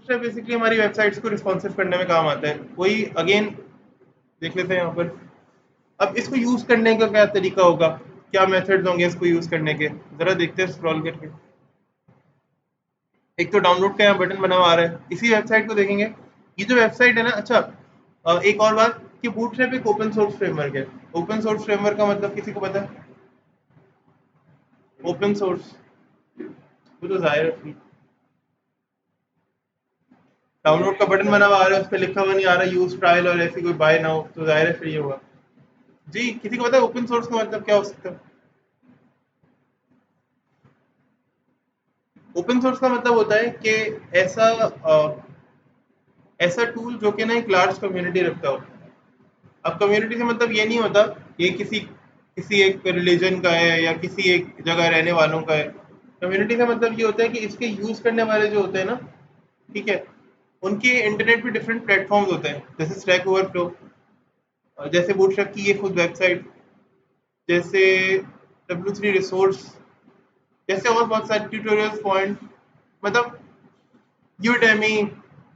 Bootstrap basically हमारी websites को responsive करने में काम आता है। वही अगेन देख लेते हैं यहाँ पर। अब इसको यूज करने का क्या तरीका होगा, क्या मेथड्स होंगे इसको यूज करने के, जरा देखते हैं स्क्रॉल करके। एक तो डाउनलोड का यहाँ बटन बना हुआ आ रहा है, इसी वेबसाइट को देखेंगे। ये जो वेबसाइट है ना, अच्छा एक और बात कि बूटस्ट्रैप एक ओपन सोर्स फ्रेमवर्क है। ओपन सोर्स फ्रेमवर्क का मतलब किसी को पता है? ओपन सोर्स वो तो जाहिर है free। डाउनलोड का बटन बना हुआ आ रहा है, उस पर लिखा हुआ नहीं आ रहा यूज ट्रायल और ऐसी कोई बाय ना हो, तो जाहिर है फ्री होगा। जी किसी को पता है ओपन सोर्स का मतलब क्या हो सकता है? ओपन सोर्स का मतलब होता है कि ऐसा ऐसा टूल जो कि ना एक लार्ज कम्युनिटी रखता हो। अब कम्युनिटी से मतलब ये नहीं होता ये किसी किसी एक रिलीजन का है या किसी एक जगह रहने वालों का है। कम्युनिटी का मतलब ये होता है कि इसके यूज करने वाले जो होते हैं ना, ठीक है, उनके इंटरनेट पे डिफरेंट प्लेटफॉर्म्स होते हैं, जैसे स्टैक ओवरफ्लो, जैसे बूटस्ट्रैप की ये खुद वेबसाइट, जैसे W3 रिसोर्स, जैसे और बहुत सारे ट्यूटोरियल्स पॉइंट, मतलब यूडेमी,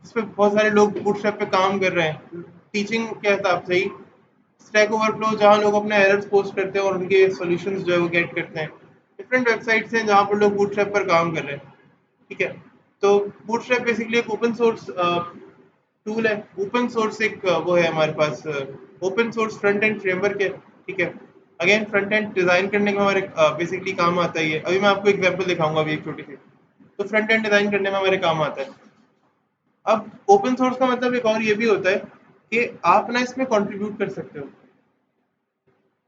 जिस पे बहुत सारे लोग बूटस्ट्रैप पे काम कर रहे हैं टीचिंग के हिसाब से ही। स्टैक ओवरफ्लो जहाँ लोग अपने एरर्स पोस्ट करते हैं और उनके सॉल्यूशंस जो है वो गेट करते हैं। डिफरेंट वेबसाइट्स हैं जहाँ पर लोग बूटस्ट्रैप पर काम कर रहे हैं, ठीक है। तो बूटस्ट्रैप बेसिकली एक ओपन सोर्स टूल है। ओपन सोर्स एक वो है हमारे पास, open source front end framework है, ठीक है। अगेन फ्रंट एंड डिजाइन करने में हमारे बेसिकली काम आता है ये। अभी मैं आपको एग्जांपल दिखाऊंगा अभी एक छोटी सी। तो फ्रंट एंड डिजाइन करने में हमारे काम आता है। अब ओपन सोर्स का मतलब एक और ये भी होता है कि आप ना इसमें कंट्रीब्यूट कर सकते हो।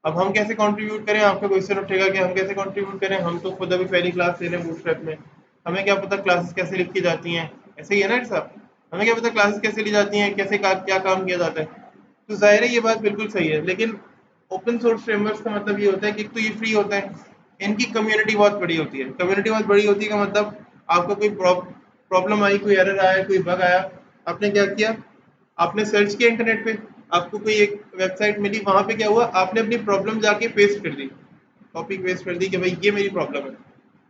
अब हम कैसे कंट्रीब्यूट करें, आपका क्वेश्चन उठेगा कि हम कैसे कंट्रीब्यूट करें, हम तो खुद अभी पहली क्लास ले रहे हैं बूटस्ट्रैप में, हमें क्या पता क्लासेस कैसे लिखी जाती हैं। ऐसे ही है ना साहब, हमें क्या पता क्लासेस कैसे ली जाती हैं, कैसे क्या काम किया जाता है। तो जाहिर है ये बात बिल्कुल सही है, लेकिन ओपन सोर्स फ्रेमवर्क का मतलब ये होता है कि एक तो ये फ्री होता है, इनकी कम्युनिटी बहुत बड़ी होती है। कम्युनिटी बहुत बड़ी होती है का मतलब आपको कोई प्रॉब्लम आई, कोई एरर आया, कोई बग आया, आपने क्या किया, आपने सर्च किया इंटरनेट पे, आपको कोई एक वेबसाइट मिली, वहां पे क्या हुआ, आपने अपनी प्रॉब्लम जाके पेस्ट कर दी, कॉपी पेस्ट कर दी कि भाई ये मेरी प्रॉब्लम है।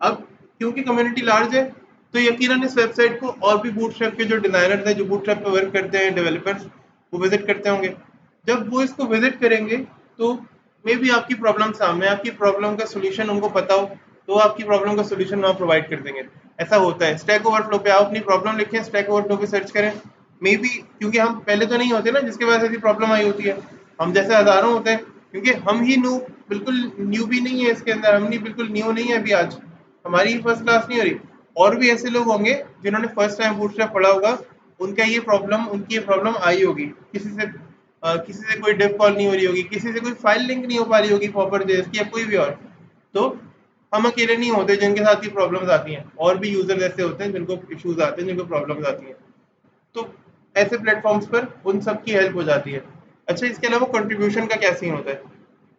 अब क्योंकि कम्युनिटी लार्ज है, तो यकीनन इस वेबसाइट को और भी बूटस्ट्रैप के जो डिजाइनर्स हैं, जो बूटस्ट्रैप पे वर्क करते हैं, डेवलपर्स, वो विजिट करते होंगे। जब वो इसको विजिट करेंगे तो मे बी आपकी प्रॉब्लम सामने, आपकी प्रॉब्लम का सोल्यूशन उनको पता हो, तो वो आपकी प्रॉब्लम का सोल्यूशन वहाँ प्रोवाइड कर देंगे। ऐसा होता है। स्टैक ओवरफ्लो पे आप अपनी प्रॉब्लम लिखें, स्टैक ओवरफ्लो पे सर्च करें, मे बी, क्योंकि हम पहले तो नहीं होते ना जिसके वजह से ऐसी प्रॉब्लम आई होती है, हम जैसे हजारों होते हैं, क्योंकि हम ही न्यू, बिल्कुल न्यू भी नहीं है इसके अंदर, हम नहीं बिल्कुल न्यू नहीं है अभी आज, हमारी ही फर्स्ट क्लास नहीं हो रही। और भी ऐसे लोग होंगे जिन्होंने फर्स्ट टाइम बूटस्ट्रैप पढ़ा होगा, उनका ये प्रॉब्लम, उनकी ये प्रॉब्लम आई होगी, किसी से कोई डेव कॉल नहीं हो रही होगी, किसी से कोई फाइल लिंक नहीं हो पा रही होगी प्रॉपर जेएस की, या कोई भी और। तो हम अकेले नहीं होते जिनके साथ ये प्रॉब्लम्स आती हैं, और भी यूजर्स ऐसे होते हैं जिनको इश्यूज आते हैं, जिनको प्रॉब्लम्स आती हैं। तो ऐसे प्लेटफॉर्म्स पर उन सब की हेल्प हो जाती है। अच्छा, इसके अलावा कंट्रीब्यूशन का क्या सीन होता है?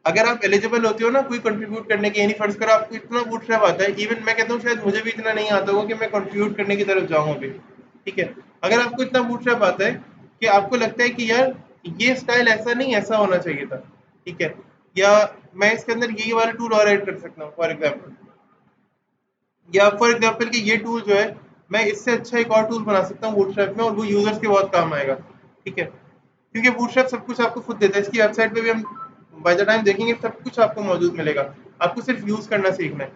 अगर आप एलिजिबल होते हो ना कोई कंट्रीब्यूट करने के, यानी फर्ज करो आपको इतना बूटस्ट्रैप आता है, इवन मैं कहता हूँ शायद मुझे भी इतना नहीं आता होगा कि मैं कंट्रीब्यूट करने की तरफ जाऊँ अभी, ठीक है। अगर आपको इतना बूटस्ट्रैप आता है कि आपको लगता है कि यार ये स्टाइल ऐसा नहीं, ऐसा होना चाहिए था, ठीक है, या मैं इसके अंदर ये वाला टूल और ऐड कर सकता हूँ फॉर एग्जाम्पल, या फॉर एग्जाम्पल कि ये टूल जो है मैं इससे अच्छा एक और टूल बना सकता हूँ बूटस्ट्रैप में, और वो यूजर्स के बहुत काम आएगा, ठीक है। क्योंकि बूटस्ट्रैप सब कुछ आपको खुद देता है, इसकी वेबसाइट पे भी हम बाय द टाइम देखेंगे सब कुछ आपको मौजूद मिलेगा, आपको सिर्फ यूज करना सीखना है।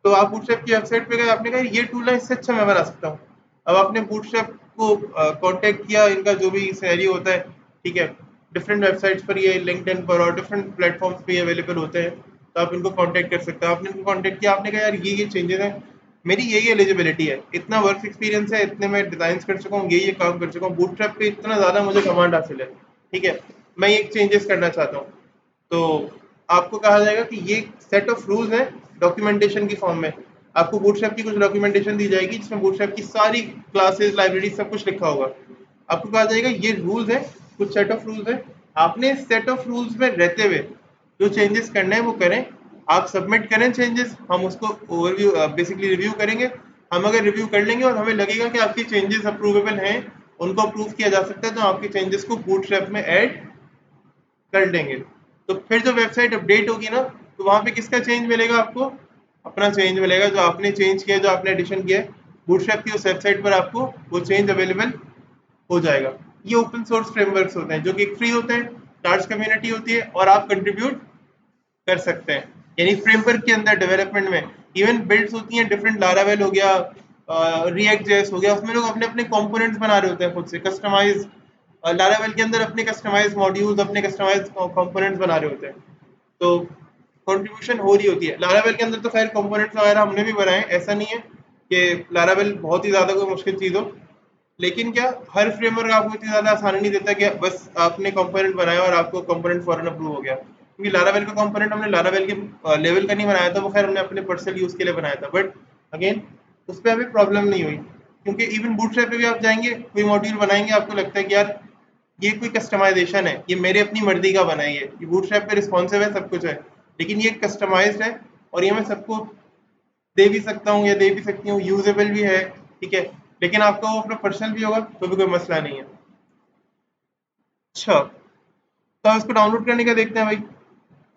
तो आप बूटस्ट्रैप की वेबसाइट पे गए, आपने कहा ये टूल है इससे अच्छा मैं बना सकता हूँ। अब आपने बूटस्ट्रैप को कांटेक्ट किया, इनका जो भी सिनेरियो होता है, ठीक है, डिफरेंट वेबसाइट्स पर ये लिंक्डइन पर और डिफरेंट प्लेटफॉर्म्स पे अवेलेबल होते हैं, तो आप इनको कांटेक्ट कर सकते हो। आपने इनको कांटेक्ट किया, आपने कहा यार ये चेंजेस हैं, मेरी ये एलिजिबिलिटी है, इतना वर्क एक्सपीरियंस है, इतने मैं डिजाइन कर चुका हूँ, ये काम कर चुका हूँ बूटस्ट्रैप पे, इतना ज्यादा मुझे कमांड हासिल है, ठीक है, मैं ये चेंजेस करना चाहता हूँ। तो आपको कहा जाएगा कि ये सेट ऑफ रूल्स है डॉक्यूमेंटेशन की फॉर्म में। आपको बूटस्ट्रैप की कुछ डॉक्यूमेंटेशन दी जाएगी जिसमें बूटस्ट्रैप की सारी क्लासेस, लाइब्रेरी, सब कुछ लिखा होगा। आपको कहा जाएगा ये रूल्स है, कुछ सेट ऑफ रूल्स है, आपने इस सेट ऑफ रूल्स में रहते हुए जो चेंजेस करने हैं वो करें, आप सबमिट करें चेंजेस, हम उसको ओवरव्यू बेसिकली रिव्यू करेंगे। हम अगर रिव्यू कर लेंगे और हमें लगेगा कि आपकी चेंजेस अप्रूवेबल हैं, उनको अप्रूव किया जा सकता है, तो आपके चेंजेस को बूटस्ट्रैप में ऐड कर देंगे। तो फिर जो वेबसाइट अपडेट होगी ना, तो वहां पे किसका चेंज मिलेगा आपको? अपना चेंज मिलेगा, जो आपने चेंज किया, जो आपने एडिशन किया है, बूटस्ट्रैप की उस वेबसाइट पर आपको वो चेंज अवेलेबल हो जाएगा। ये ओपन सोर्स फ्रेमवर्क्स होते हैं जो कि फ्री होते हैं, लार्ज कम्युनिटी होती है और आप कंट्रीब्यूट कर सकते हैं। यानी फ्रेमवर्क के अंदर डेवलपमेंट में इवन बिल्ड्स होती हैं डिफरेंट, लारावेल हो गया, रिएक्ट जेएस हो गया, उसमें लोग अपने अपने कंपोनेंट्स बना रहे होते हैं खुद से कस्टमाइज। लारावेल के अंदर अपने कस्टमाइज मॉड्यूल्स, अपने कस्टमाइज कंपोनेंट्स बना रहे होते हैं। तो कंट्रीब्यूशन हो रही होती है। लारावेल के अंदर तो खैर कंपोनेंट्स वगैरह हमने भी बनाए, ऐसा नहीं है कि लारावेल बहुत ही ज़्यादा कोई मुश्किल चीज़ हो, लेकिन क्या हर फ्रेमवर्क आपको इतनी ज़्यादा आसानी नहीं देता कि बस आपने कंपोनेंट बनाया और आपको कंपोनेंट फौरन अप्रूव हो गया। क्योंकि लारावेल का कंपोनेंट हमने लारावेल के लेवल का नहीं बनाया था, वो खैर हमने अपने पर्सनल यूज़ के लिए बनाया था, बट अगेन उस पर अभी प्रॉब्लम नहीं हुई। क्योंकि इवन बूटस्ट्रैप पे भी आप जाएंगे, कोई मॉड्यूल बनाएंगे, आपको लगता है कि यार ये कोई कस्टमाइजेशन है, ये मेरे अपनी मर्जी का बना है, ये बूटस्ट्रैप पे रिस्पॉन्सिव है, सब कुछ है, लेकिन ये कस्टमाइज्ड है और ये मैं सबको दे भी सकता हूँ या दे भी सकती हूँ, यूजेबल भी है, ठीक है। लेकिन आपका वो अपना पर्सनल भी होगा तो भी कोई मसला नहीं है। अच्छा, तो हम इसको डाउनलोड करने का देखते हैं भाई।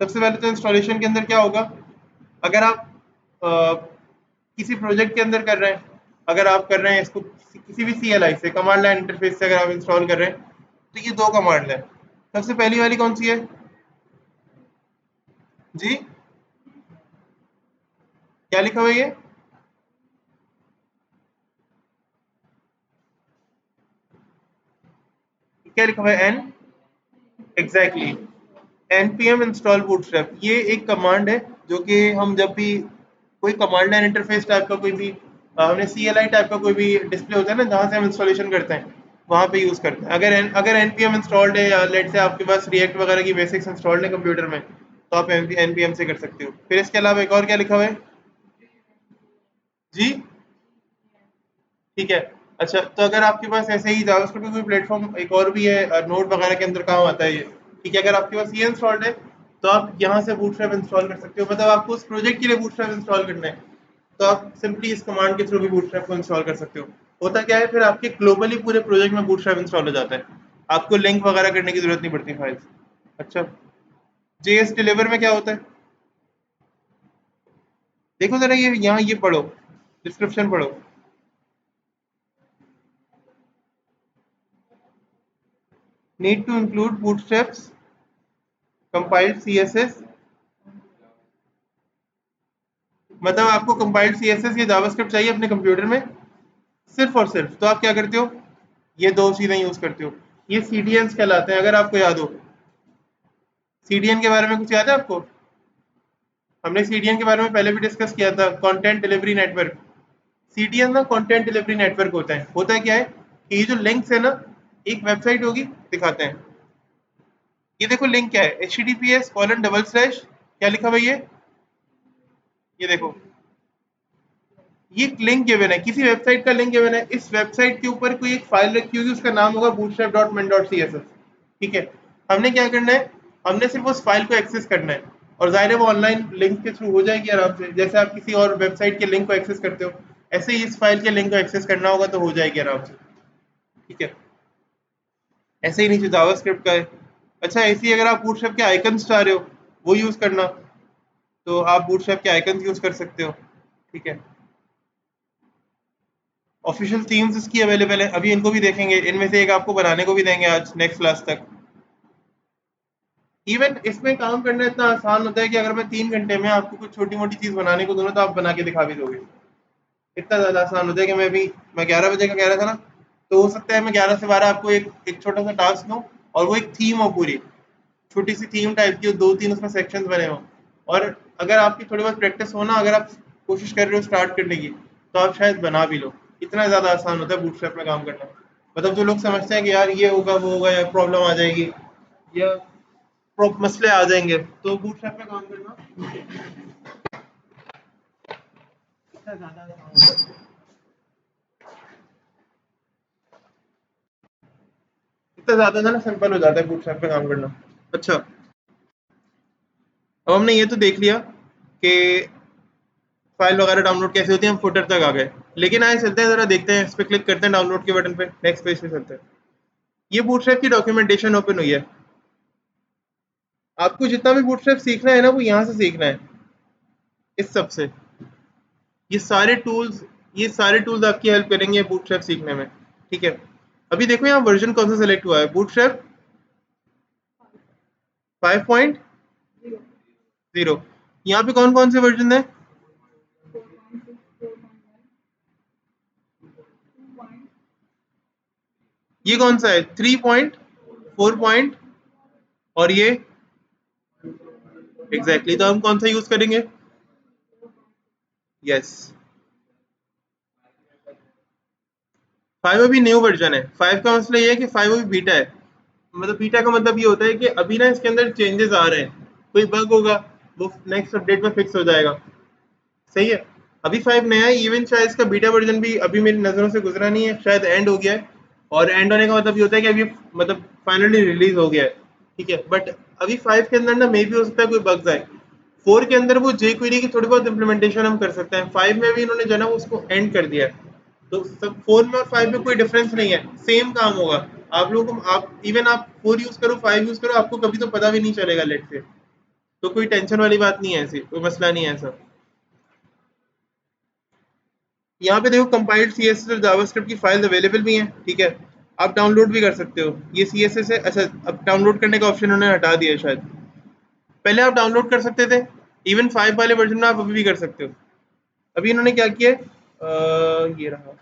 सबसे पहले तो इंस्टॉलेशन के अंदर क्या होगा, अगर आप अ, किसी प्रोजेक्ट के अंदर कर रहे हैं, अगर आप कर रहे हैं इसको किसी भी CLI से, कमांड लाइन इंटरफेस से अगर आप इंस्टॉल कर रहे हैं, तो ये दो कमांड है। सबसे पहली वाली कौन सी है जी, क्या लिखा हुआ है ये? क्या लिखा हुआ है? एग्जैक्टली, npm install bootstrap, ये एक कमांड है जो कि हम जब भी कोई कमांड लाइन इंटरफेस टाइप का कोई भी हमने CLI टाइप का कोई भी डिस्प्ले होता है ना, जहाँ से हम इंस्टॉलेशन करते हैं, वहाँ पे यूज़ करते हैं। अगर npm इंस्टॉल्ड है या लेट से आपके पास रिएक्ट वगैरह की बेसिक्स इंस्टॉल्ड है कंप्यूटर में, तो आप npm से कर सकते हो। फिर इसके अलावा एक और क्या लिखा हुआ है जी? ठीक है। अच्छा, तो अगर आपके पास ऐसे ही जावास्क्रिप्ट का कोई प्लेटफॉर्म एक और भी है, नोड वगैरह के अंदर काम आता है ये, ठीक है, अगर आपके पास ये इंस्टॉल्ड है, तो आप यहाँ से बूटस्ट्रैप इंस्टॉल कर सकते हो। मतलब आपको उस प्रोजेक्ट के लिए बूटस्ट्रैप इंस्टॉल करना है, तो आप सिंपली इस कमांड के थ्रू भी बूटस्ट्रैप को इंस्टॉल कर सकते हो। होता क्या है, फिर आपके ग्लोबली पूरे प्रोजेक्ट में बूटस्ट्रैप इंस्टॉल हो जाता है, आपको लिंक वगैरह करने की जरूरत नहीं पड़ती फाइल्स। अच्छा, JS डिलीवर में क्या होता है, देखो जरा, ये यहाँ ये पढ़ो, डिस्क्रिप्शन पढ़ो। Need to include bootstraps compiled CSS, मतलब आपको कंपाइल्ड CSS या जावास्क्रिप्ट चाहिए अपने कंप्यूटर में सिर्फ और सिर्फ, तो आप क्या करते हो, ये दो चीजें यूज करते हो। ये CDNs कहलाते हैं, अगर आपको याद हो। CDN के बारे में कुछ याद है आपको? हमने CDN के बारे में पहले भी डिस्कस किया था, कंटेंट डिलीवरी नेटवर्क। CDN ना कंटेंट डिलीवरी नेटवर्क होता है क्या है कि ये जो लिंक्स है ना, एक वेबसाइट होगी, दिखाते हैं। ये देखो लिंक क्या है, https:// क्या लिखा भाई ये देखो, ये लिंक गिवन है, किसी वेबसाइट का लिंक गिवन है, इस वेबसाइट के ऊपर कोई एक फाइल रखी होगी, उसका नाम होगा bootstrap.min.css, ठीक है। हमने क्या करना है, हमने सिर्फ उस फाइल को एक्सेस करना है, और जाहिर है वो ऑनलाइन लिंक के थ्रू हो जाएगी आराम से, जैसे आप किसी और वेबसाइट के लिंक को एक्सेस करते हो, ऐसे ही इस फाइल के लिंक को एक्सेस करना होगा तो हो जाएगी आराम से, ठीक है। ऐसे ही नीचे जावास्क्रिप्ट का है। अच्छा, ऐसे ही अगर आप बूटस्ट्रैप के आइकन्स चाह रहे हो वो यूज करना, तो आप बूटस्ट्रैप के आइकन्स यूज कर सकते हो, ठीक है। ऑफिशियल थीम्स इसकी अवेलेबल है, अभी इनको भी देखेंगे, इनमें से एक आपको बनाने को भी देंगे आज नेक्स्ट क्लास तक। इवन इसमें काम करना इतना आसान होता है कि अगर मैं 3 घंटे में आपको कुछ छोटी मोटी चीज बनाने को दूंगा तो आप बना के दिखा भी दोगे। इतना ज्यादा आसान होता है कि मैं 11 बजे का कह रहा था ना, तो हो सकता है मैं 11 से 12 आपको एक छोटा सा टास्क दूं, और वो एक थीम हो पूरी, छोटी सी थीम टाइप की हो, 2-3 उसमें सेक्शंस बने हो, और अगर आपकी थोड़ी बहुत प्रैक्टिस हो ना, अगर आप कोशिश कर रहे हो स्टार्ट करने की, तो आप शायद बना भी लो। इतना ज़्यादा आसान होता है बूटस्ट्रैप में काम करना। मतलब जो लोग समझते हैं कि यार ये होगा वो होगा या प्रॉब्लम आ जाएगी या मसले आ जाएंगे, तो बूटस्ट्रैप में काम करना इतना ज़्यादा आसान होता है, इतना ज़्यादा ना सिंपल हो जाता है बूटस्ट्रैप में काम करना। अच्छा, अब हमने ये तो देख लिया कि फाइल वगैरह डाउनलोड कैसे होती है, हम फुटर तक आ गए। लेकिन आए चलते हैं, जरा देखते हैं, इस पे क्लिक करते हैं डाउनलोड के बटन पे, नेक्स्ट पेज पे चलते हैं। ये बूटस्ट्रैप की डॉक्यूमेंटेशन ओपन हुई है। आपको जितना भी बूटस्ट्रैप सीखना है ना, वो यहाँ से सीखना है, इस सब से। ये सारे टूल्स, ये सारे टूल्स आपकी हेल्प करेंगे बूटस्ट्रैप सीखने में। ठीक है, अभी देखो यहाँ वर्जन कौन सा सेलेक्ट हुआ है, बूटस्ट्रैप 5.0। यहाँ पे कौन कौन से वर्जन है? ये कौन सा है? 3.4 और ये एग्जैक्टली तो हम कौन सा यूज करेंगे? यस, 5 अभी न्यू वर्जन है। 5 का मसला ये है कि 5 अभी बीटा है। मतलब बीटा का मतलब ये होता है कि अभी ना इसके अंदर चेंजेस आ रहे हैं, कोई बग होगा वो नेक्स्ट अपडेट में फिक्स हो जाएगा। सही है, अभी 5 नया है, इवन शायद इसका बीटा वर्जन भी अभी मेरी नज़रों से गुजरा नहीं है, शायद एंड हो गया है। और एंड होने का मतलब ये होता है कि अभी मतलब फाइनली रिलीज हो गया है। ठीक है, बट अभी 5 के अंदर ना मे भी हो सकता है कोई बग्स आए। 4 के अंदर वो जे क्वेरी की थोड़ी बहुत इंप्लीमेंटेशन हम कर सकते हैं, 5 में भी इन्होंने जो है ना उसको एंड कर दिया है। तो सब 4 में और 5 में कोई डिफरेंस नहीं है, सेम काम होगा। आप लोगों को आप इवन आप 4 यूज करो 5 यूज करो, आपको कभी तो पता भी नहीं चलेगा लेट से। तो कोई टेंशन वाली बात नहीं है, ऐसी कोई मसला नहीं है ऐसा। यहाँ पे देखो कंपाइल्ड सीएसएस और जावास्क्रिप्ट की फाइल्स अवेलेबल भी हैं। ठीक है, आप डाउनलोड भी कर सकते हो। ये सीएसएस है। अच्छा, अब डाउनलोड करने का ऑप्शन उन्होंने हटा दिया है शायद। पहले आप डाउनलोड कर सकते थे, इवन 5 वाले वर्जन में आप अभी भी कर सकते हो। अभी इन्होंने क्या किया है, ये रहा,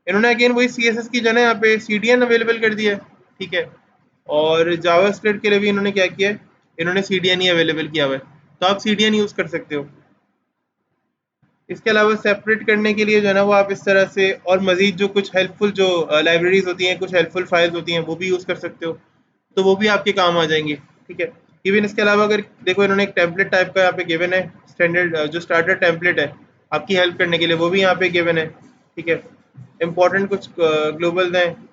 इन्होंने अगेन वही सीएसएस की जगह यहाँ पे सीडीएन अवेलेबल कर दिया है। ठीक है, और जावास्क्रिप्ट के लिए भी इन्होंने क्या किया है, इन्होंने सीडीएन ही अवेलेबल किया हुआ है, तो आप सीडीएन यूज कर सकते हो। इसके अलावा सेपरेट करने के लिए जो है ना वो आप इस तरह से, और मजीद जो कुछ हेल्पफुल जो लाइब्रेरीज होती हैं, कुछ हेल्पफुल फाइल्स होती हैं, वो भी यूज़ कर सकते हो। तो वो भी आपके काम आ जाएंगी। ठीक है, इवन इसके अलावा अगर देखो इन्होंने एक टेम्पलेट टाइप का यहाँ पे गिवन है, स्टैंडर्ड जो स्टार्टर टेम्पलेट है आपकी हेल्प करने के लिए, वो भी यहाँ पे गिवन है। ठीक है, इंपॉर्टेंट कुछ ग्लोबल हैं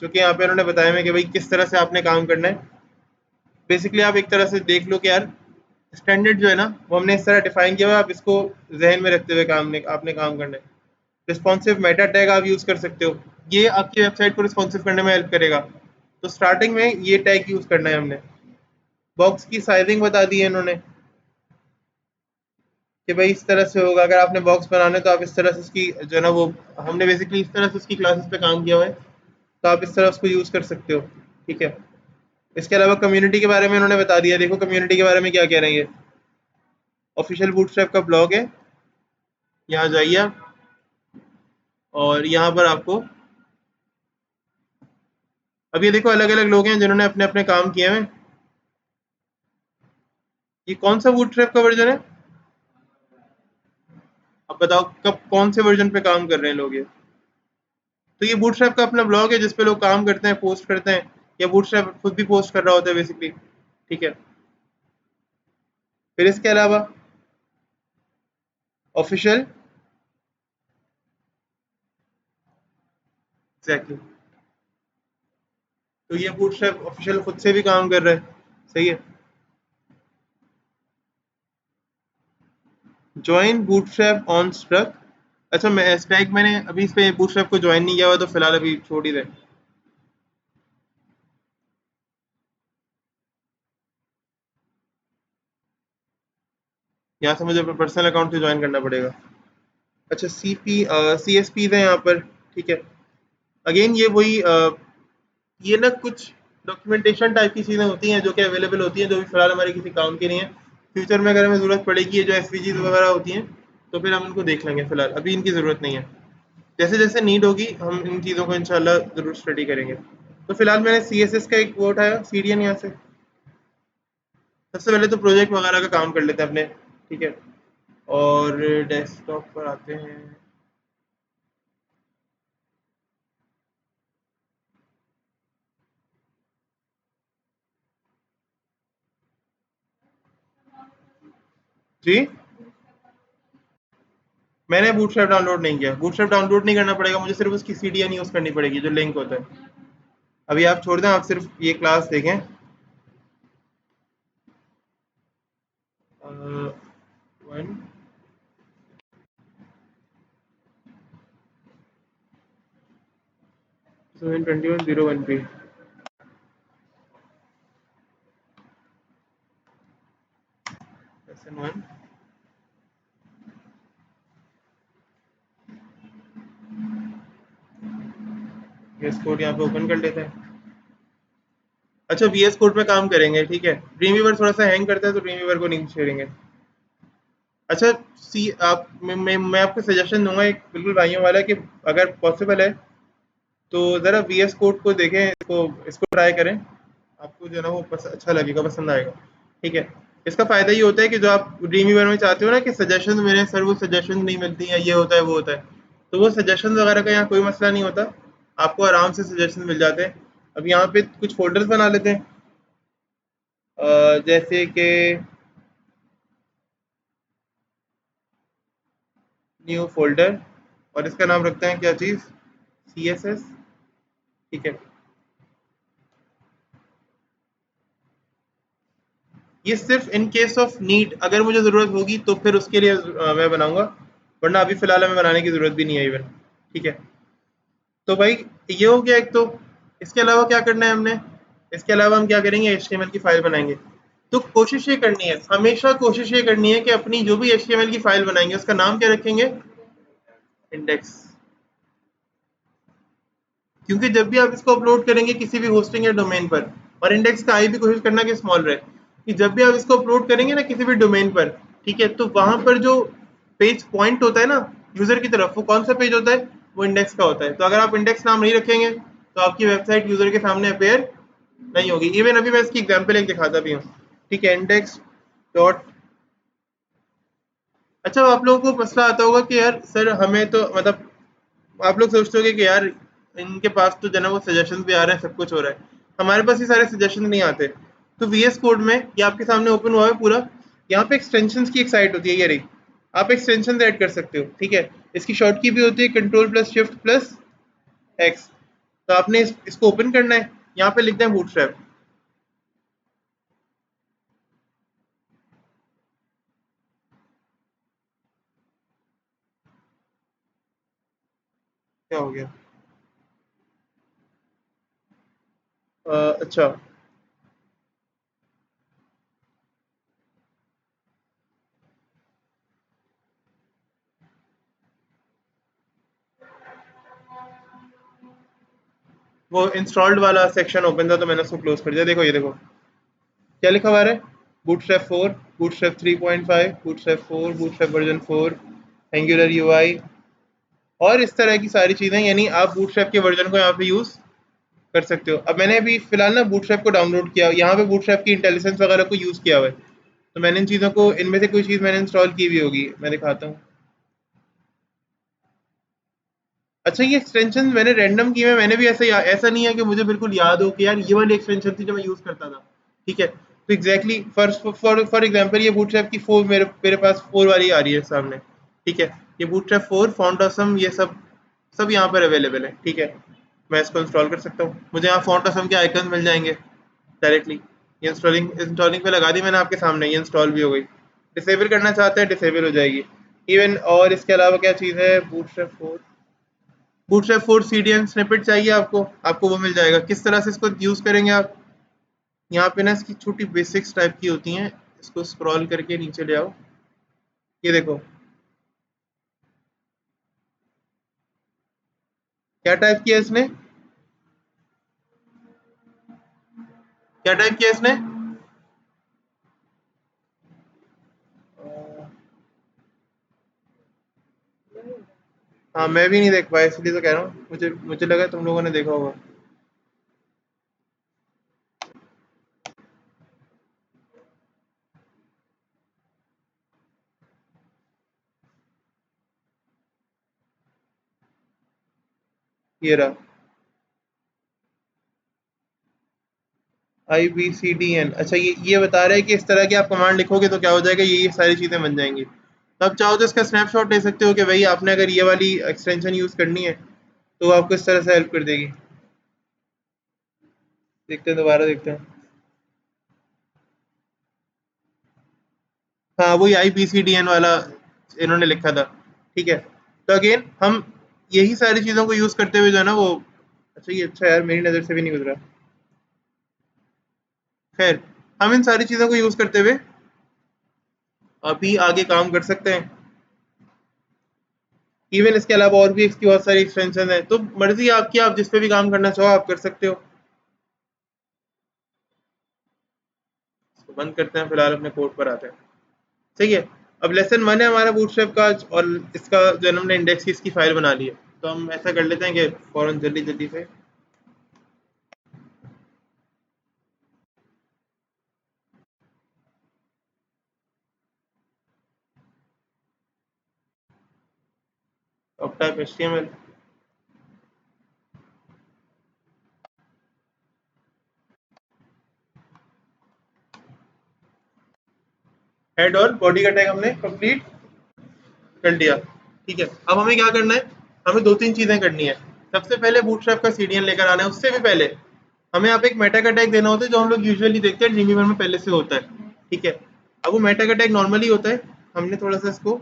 जो कि यहाँ पे उन्होंने बताया है कि भाई किस तरह से आपने काम करना है। बेसिकली आप एक तरह से देख लो कि यार स्टैंडर्ड जो है ना वो हमने इस तरह डिफाइन किया हुआ है, आप इसको जहन में रखते हुए काम ने आपने काम करना है। रिस्पॉन्सिव मेटा टैग आप यूज़ कर सकते हो, ये आपकी वेबसाइट को रिस्पॉन्सिव करने में हेल्प करेगा। तो स्टार्टिंग में ये टैग यूज़ करना है हमने। बॉक्स की साइजिंग बता दी है इन्होंने कि भाई इस तरह से होगा, अगर आपने बॉक्स बनाना है तो आप इस तरह से उसकी जो है ना वो, हमने बेसिकली इस तरह से उसकी क्लासेस पे काम किया हुआ है, तो आप इस तरह उसको यूज़ कर सकते हो। ठीक है, इसके अलावा कम्युनिटी के बारे में इन्होंने बता दिया। देखो कम्युनिटी के बारे में क्या कह रहे हैं ये, ऑफिशियल बूटस्ट्रैप का ब्लॉग है, यहाँ जाइए आप, और यहाँ पर आपको अब ये देखो अलग अलग लोग हैं जिन्होंने अपने अपने काम किए हैं। ये कौन सा बूटस्ट्रैप का वर्जन है? अब बताओ कब कौन से वर्जन पे काम कर रहे हैं लोग ये? तो ये बूटस्ट्रैप का अपना ब्लॉग है जिस पे लोग काम करते हैं, पोस्ट करते हैं, या बूटस्ट्रैप खुद भी पोस्ट कर रहा होता है बेसिकली। ठीक है, फिर इसके अलावा ऑफिशियल, एग्जैक्टली, तो ये बूटस्ट्रैप ऑफिशियल खुद से भी काम कर रहा है। सही है, ज्वाइन बूटस्ट्रैप ऑन स्ट्रक। अच्छा, मैं स्टैक मैंने अभी इस पे बूटस्ट्रैप को ज्वाइन नहीं किया हुआ, तो फिलहाल अभी छोड़ ही दे। यहाँ से मुझे अपने पर्सनल अकाउंट से ज्वाइन करना पड़ेगा। अच्छा, सी एस पी है यहाँ पर। ठीक है, अगेन ये वही ये ना कुछ डॉक्यूमेंटेशन टाइप की चीज़ें होती हैं जो कि अवेलेबल होती हैं, जो भी फिलहाल हमारे किसी काम की नहीं है। फ्यूचर में अगर हमें ज़रूरत पड़ेगी, ये जो एस वगैरह होती हैं, तो फिर हम इनको देख लेंगे। फिलहाल अभी इनकी ज़रूरत नहीं है, जैसे जैसे नीड होगी हम इन चीज़ों को इंशाल्लाह ज़रूर स्टडी करेंगे। तो फिलहाल मैंने सी एस एस का एक वो उठाया, सी डी एन यहाँ से। सबसे पहले तो प्रोजेक्ट वगैरह का काम कर लेते हैं अपने। ठीक है, और डेस्कटॉप पर आते हैं। जी, मैंने बूटस्ट्रैप डाउनलोड नहीं किया। बूटस्ट्रैप डाउनलोड नहीं करना पड़ेगा मुझे, सिर्फ उसकी सीडीएन यूज़ करनी पड़ेगी जो लिंक होता है। अभी आप छोड़ दें, आप सिर्फ ये क्लास देखें। 1 721 01 पे वन VS कोड यहाँ पे ओपन कर लेते हैं। अच्छा VS कोड पे काम करेंगे, ठीक है। ड्रीमवीवर थोड़ा सा हैंग करता है तो ड्रीमवीवर को नहीं छेड़ेंगे। अच्छा सी आप मैं आपको सजेशन दूंगा एक बिल्कुल भाइयों वाला कि अगर पॉसिबल है तो ज़रा VS कोड को देखें, इसको ट्राई करें। आपको जो है ना वो अच्छा लगेगा, पसंद आएगा, ठीक है। इसका फ़ायदा ये होता है कि जो आप ड्रीमवीवर में चाहते हो ना कि सजेशन मेरे सर वो सजेशन नहीं मिलती है, ये होता है वो होता है, तो वो सजेशन वगैरह का यहाँ कोई मसला नहीं होता। आपको आराम से सजेशन मिल जाते हैं। अब यहाँ पे कुछ फोल्डर्स बना लेते हैं, जैसे कि न्यू फोल्डर, और इसका नाम रखते हैं क्या चीज़, CSS, ठीक है। ये सिर्फ इन केस ऑफ नीड, अगर मुझे ज़रूरत होगी तो फिर उसके लिए मैं बनाऊंगा, वरना अभी फ़िलहाल हमें बनाने की ज़रूरत भी नहीं है इवन, ठीक है। तो भाई ये हो गया एक तो। इसके अलावा क्या करना है हमने, इसके अलावा हम क्या करेंगे, HTML की फ़ाइल बनाएंगे। तो कोशिश ये करनी है, हमेशा कोशिश ये करनी है कि अपनी जो भी HTML की फ़ाइल बनाएंगे उसका नाम क्या रखेंगे, इंडेक्स। क्योंकि जब भी आप इसको अपलोड करेंगे किसी भी होस्टिंग या डोमेन पर, और इंडेक्स का आई भी कोशिश करना कि स्मॉल रहे, कि जब भी आप इसको अपलोड करेंगे ना किसी भी डोमेन पर, ठीक है, तो वहां पर जो पेज पॉइंट होता है ना यूजर की तरफ, वो कौन सा पेज होता है, वो इंडेक्स का होता है। तो अगर आप इंडेक्स नाम नहीं रखेंगे तो आपकी वेबसाइट यूजर के सामने अपेयर नहीं होगी। इवन अभी मैं इसकी एग्जाम्पल एक दिखाता भी हूँ, ठीक है। इंडेक्स डॉट, अच्छा आप लोगों को मसला आता होगा कि यार सर हमें तो मतलब आप लोग सोचते होगे कि यार इनके पास तो जना वो सजेशन भी आ रहे हैं, सब कुछ हो रहा है, हमारे पास ये सारे सजेशन नहीं आते। तो VS कोड में ये आपके सामने ओपन हुआ है पूरा, यहाँ पे एक्सटेंशन की एक साइट होती है, ये रही। आप एक्सटेंशन ऐड कर सकते हो, ठीक है। इसकी शॉर्ट की भी होती है Ctrl+Shift+X। तो आपने इसको ओपन करना है, यहाँ पे लिखते हैं बूटस्ट्रैप। क्या हो गया, अच्छा वो इंस्टॉल्ड वाला सेक्शन ओपन था तो मैंने उसको क्लोज कर दिया। देखो ये देखो क्या लिखा हुआ है, bootstrap 4, bootstrap 3.5, bootstrap 4, bootstrap version 4, angular UI, और इस तरह की सारी चीज़ें, यानी आप बूटस्ट्रैप के वर्जन को यहाँ पे यूज़ कर सकते हो। अब मैंने अभी फिलहाल ना बूटस्ट्रैप को डाउनलोड किया, यहाँ पे बूटस्ट्रैप की इंटेलिजेंस वगैरह को यूज़ किया हुआ है, तो मैंने इन चीज़ों को, इनमें से कोई चीज़ मैंने इंस्टॉल की हुई होगी, मैं दिखाता हूँ। अच्छा ये एक्सटेंशन मैंने रैंडम की है, मैंने भी ऐसा नहीं है कि मुझे बिल्कुल याद हो कि यार ये वाली एक्सटेंशन थी जो मैं यूज़ करता था, ठीक है। तो एग्जैक्टली फॉर एग्जांपल ये बूटस्ट्रैप की 4 मेरे पास 4 वाली आ रही है सामने, ठीक है। ये बूटस्ट्रैप 4 फॉन्ट ऑसम ये सब सब यहाँ पर अवेलेबल है, ठीक है। मैं इसको इंस्टॉल कर सकता हूँ, मुझे यहाँ फॉन्ट ऑसम के आइकन मिल जाएंगे डायरेक्टली। ये इंस्टॉलिंग पे लगा दी मैंने आपके सामने, ये इंस्टॉल भी हो गई। डिसेबल करना चाहते हैं, डिसेबल हो जाएगी इवन। और इसके अलावा क्या चीज़ है, बूटस्ट्रैप 4 CDN स्निपेट चाहिए आपको, आपको वो मिल जाएगा। किस तरह से इसको यूज़ करेंगे आप, यहाँ पे ना इसकी छोटी बेसिक्स टाइप की होती हैं, इसको स्क्रॉल करके नीचे ले आओ, ये देखो क्या टाइप किया इसने, क्या टाइप किया इसने, हाँ मैं भी नहीं देख पाया इसलिए तो कह रहा हूँ, मुझे मुझे लगा तुम लोगों ने देखा होगा। ये रहा, IBCDN। अच्छा ये बता रहा है कि इस तरह की आप कमांड लिखोगे तो क्या हो जाएगा, ये सारी चीज़ें बन जाएंगी। तो आप चाहो तो इसका स्नैपशॉट ले सकते हो कि भाई आपने अगर ये वाली एक्सटेंशन यूज़ करनी है तो वो आपको इस तरह से हेल्प कर देगी। देखते हैं, दोबारा देखते हैं। हाँ वही IBCDN वाला इन्होंने लिखा था, ठीक है। तो अगेन हम यही सारी चीज़ों को यूज़ करते हुए जो है ना वो, अच्छा ये अच्छा यार मेरी नज़र से भी नहीं गुजरा, खैर हम इन सारी चीज़ों को यूज़ करते हुए अभी आगे काम कर सकते हैं। इवन इसके अलावा और भी इसकी बहुत सारी एक्सटेंशन है, तो मर्जी आपकी, आप जिस पे भी काम करना चाहो आप कर सकते हो। इसको बंद करते हैं, फिलहाल अपने कोड पर आते हैं। ठीक है, अब लेसन 1 है हमारा बूटस्ट्रैप का, और इसका जो हमने इंडेक्स की इसकी फाइल बना ली है, तो हम ऐसा कर लेते हैं कि फौरन जल्दी जल्दी से अब टाइप HTML हेड और बॉडी का टैग हमने कंप्लीट कर लिया। ठीक है, अब हमें क्या करना है, हमें दो तीन चीजें करनी है। सबसे पहले बूटस्ट्रैप का सीडीएन लेकर आना है, उससे भी पहले हमें यहाँ पे एक मेटा का टैग देना होता है, जो हम लोग यूजुअली देखते हैं ड्रीमवीवर में पहले से होता है। ठीक है, अब वो मेटा का टैग नॉर्मली होता है, हमने थोड़ा सा इसको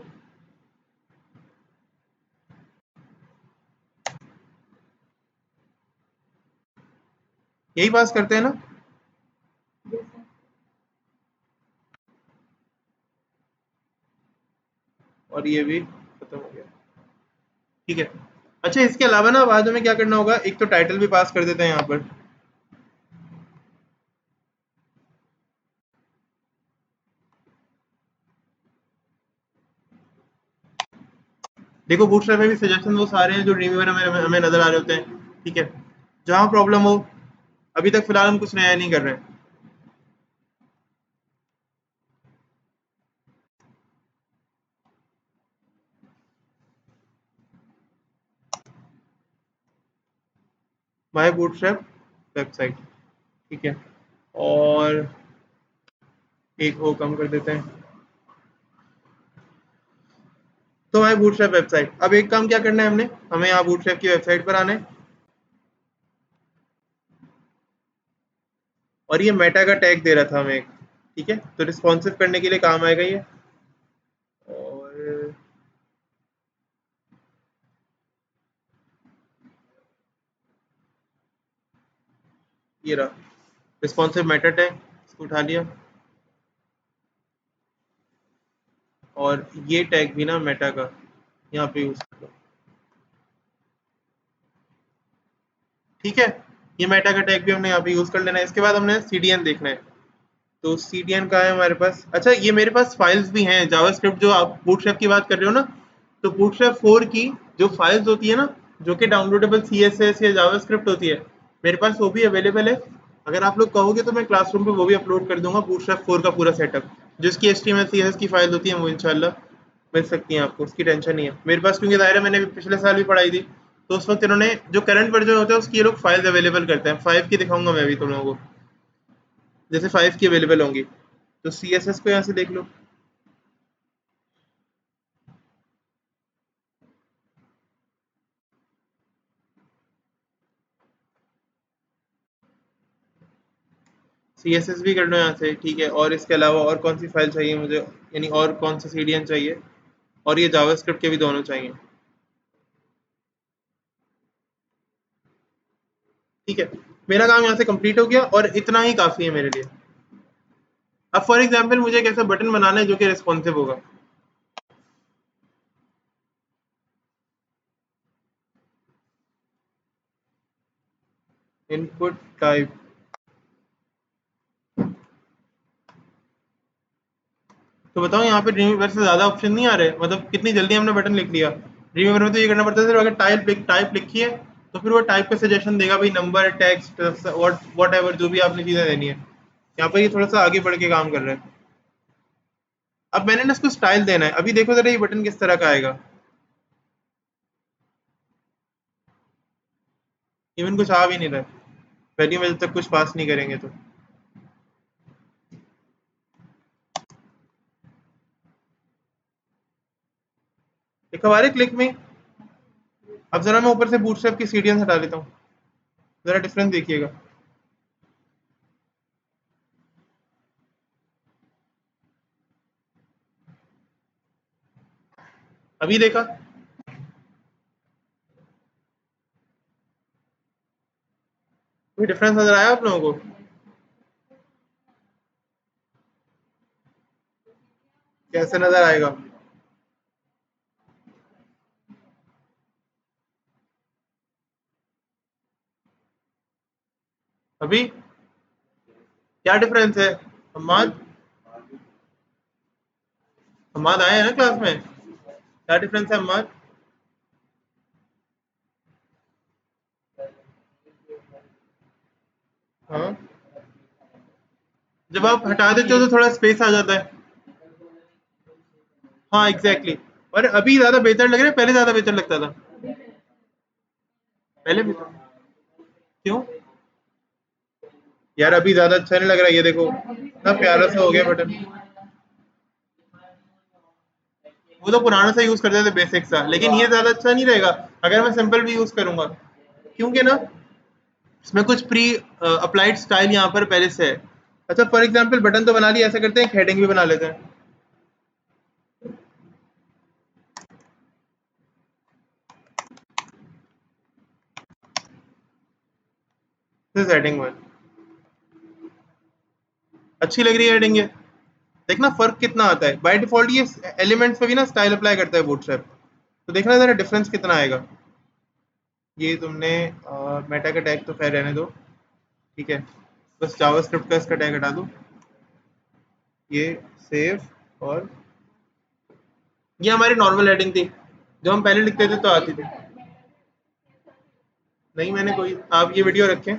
यही पास करते हैं ना, और ये भी खत्म हो गया। ठीक है, अच्छा इसके अलावा ना बाद में क्या करना होगा, एक तो टाइटल भी पास कर देते हैं यहाँ पर। देखो बूटस्ट्रैप में भी सजेशन वो सारे हैं जो ड्रीमवीवर में हमें नजर आ रहे होते हैं। ठीक है, जहाँ प्रॉब्लम हो, अभी तक फिलहाल हम कुछ नया नहीं कर रहे हैं। My bootstrap website. ठीक है, और एक वो कम कर देते हैं, तो माय बूटस्ट्रैप वेबसाइट। अब एक काम क्या करना है, हमने हमें यहाँ बूटस्ट्रैप की वेबसाइट पर आना है, और ये मेटा का टैग दे रहा था हमें एक। ठीक है, तो रिस्पॉन्सिव करने के लिए काम आएगा ये, और ये रहा रिस्पॉन्सिव मेटा टैग, इसको उठा लिया, और ये टैग भी ना मेटा का यहाँ पे यूज कर लो। ठीक है, ये मेटा का टैग भी हमने यहाँ पे यूज कर लेना है। इसके बाद हमने सीडीएन देखना है, तो सीडीएन का है हमारे पास। अच्छा ये मेरे पास फाइल्स भी हैं जावास्क्रिप्ट, जो आप बूटस्ट्रैप की बात कर रहे हो ना, तो बूटस्ट्रैप 4 की जो फाइल्स होती है ना, जो कि डाउनलोडेबल सीएसएस या जावास्क्रिप्ट होती है, मेरे पास वो भी अवेलेबल है। अगर आप लोग कहोगे तो मैं क्लासरूम पे वो भी अपलोड कर दूंगा, बूटस्ट्रैप 4 का पूरा सेटअप, जिसकी एचटीएमएल सीएसएस की फाइल होती है, वो इंशाल्लाह मिल सकती हैं आपको, उसकी टेंशन नहीं है मेरे पास, क्योंकि दायरा मैंने पिछले साल भी पढ़ाई थी, तो उस वक्त इन्होंने जो करंट वर्जन होता है उसकी ये लोग फाइल्स अवेलेबल करते हैं। 5 की दिखाऊंगा मैं अभी तुम लोगों को, जैसे 5 की अवेलेबल होंगी, तो सीएसएस को यहाँ से देख लो। सीएसएस भी कर लो यहाँ से। ठीक है, और इसके अलावा और कौन सी फाइल चाहिए मुझे, यानी और कौन सा सीडीएन चाहिए, और ये जावास्क्रिप्ट के भी दोनों चाहिए। ठीक है, मेरा काम यहाँ से कंप्लीट हो गया, और इतना ही काफ़ी है मेरे लिए। अब फॉर एग्जाम्पल मुझे एक ऐसा बटन बनाना है जो कि रिस्पॉन्सिव होगा। इनपुट टाइप, तो बताओ यहाँ पे ड्रीमवीवर से ज़्यादा ऑप्शन नहीं आ रहे, मतलब कितनी जल्दी हमने बटन लिख लिया। ड्रीमवीवर में तो ये करना पड़ता है, सिर्फ अगर टाइप लिखी है, तो फिर वो टाइप का सजेशन देगा भाई, नंबर, टेक्स्ट, वॉट एवर, जो भी आपने चीज़ें देनी है। यहाँ पर ये थोड़ा सा आगे बढ़ के काम कर रहा है। अब मैंने ना इसको स्टाइल देना है, अभी देखो जरा ये बटन किस तरह का आएगा। इवन कुछ आ भी नहीं रहा है, वैल्यू में जब तक कुछ पास नहीं करेंगे तो। एक हमारे क्लिक में। अब जरा मैं ऊपर से बूटस्ट्रैप की सीढ़ियां हटा लेता हूँ, जरा डिफरेंस देखिएगा। अभी देखा, कोई डिफरेंस नजर आया आप लोगों को? कैसे नजर आएगा? अभी क्या डिफरेंस है? हमाद, हमाद आए हैं ना क्लास में? क्या डिफरेंस है हमाद? हाँ, जब आप हटा देते हो तो थोड़ा स्पेस आ जाता है। हाँ एग्जैक्टली exactly। और अभी ज्यादा बेहतर लग रहा है, पहले ज्यादा बेहतर लगता था। पहले भी क्यों? यार अभी ज्यादा अच्छा नहीं लग रहा, ये देखो ना, प्यारा सा हो गया बटन। वो तो पुराना सा यूज करते थे, बेसिक सा, लेकिन ये ज्यादा अच्छा नहीं रहेगा अगर मैं सिंपल भी यूज करूंगा, क्योंकि ना इसमें कुछ प्री अप्लाइड स्टाइल यहाँ पर पहले से है। अच्छा फॉर एग्जांपल बटन तो बना लिया, ऐसा करते हैं हेडिंग भी बना लेते हैं। दिस हेडिंग वन, अच्छी लग रही है हेडिंग ये। देखना फर्क कितना आता है, बाय डिफॉल्ट ये एलिमेंट्स पे भी ना स्टाइल अप्लाई करता है बूटस्ट्रैप, तो देखना जरा डिफरेंस कितना आएगा। ये तुमने मेटा का टैग तो खैर रहने दो, ठीक है, बस जावास्क्रिप्ट का इसका टैग हटा दो, ये सेव। और ये हमारी नॉर्मल हेडिंग थी जो हम पहले लिखते थे तो आती थी। नहीं मैंने कोई, आप ये वीडियो रखें,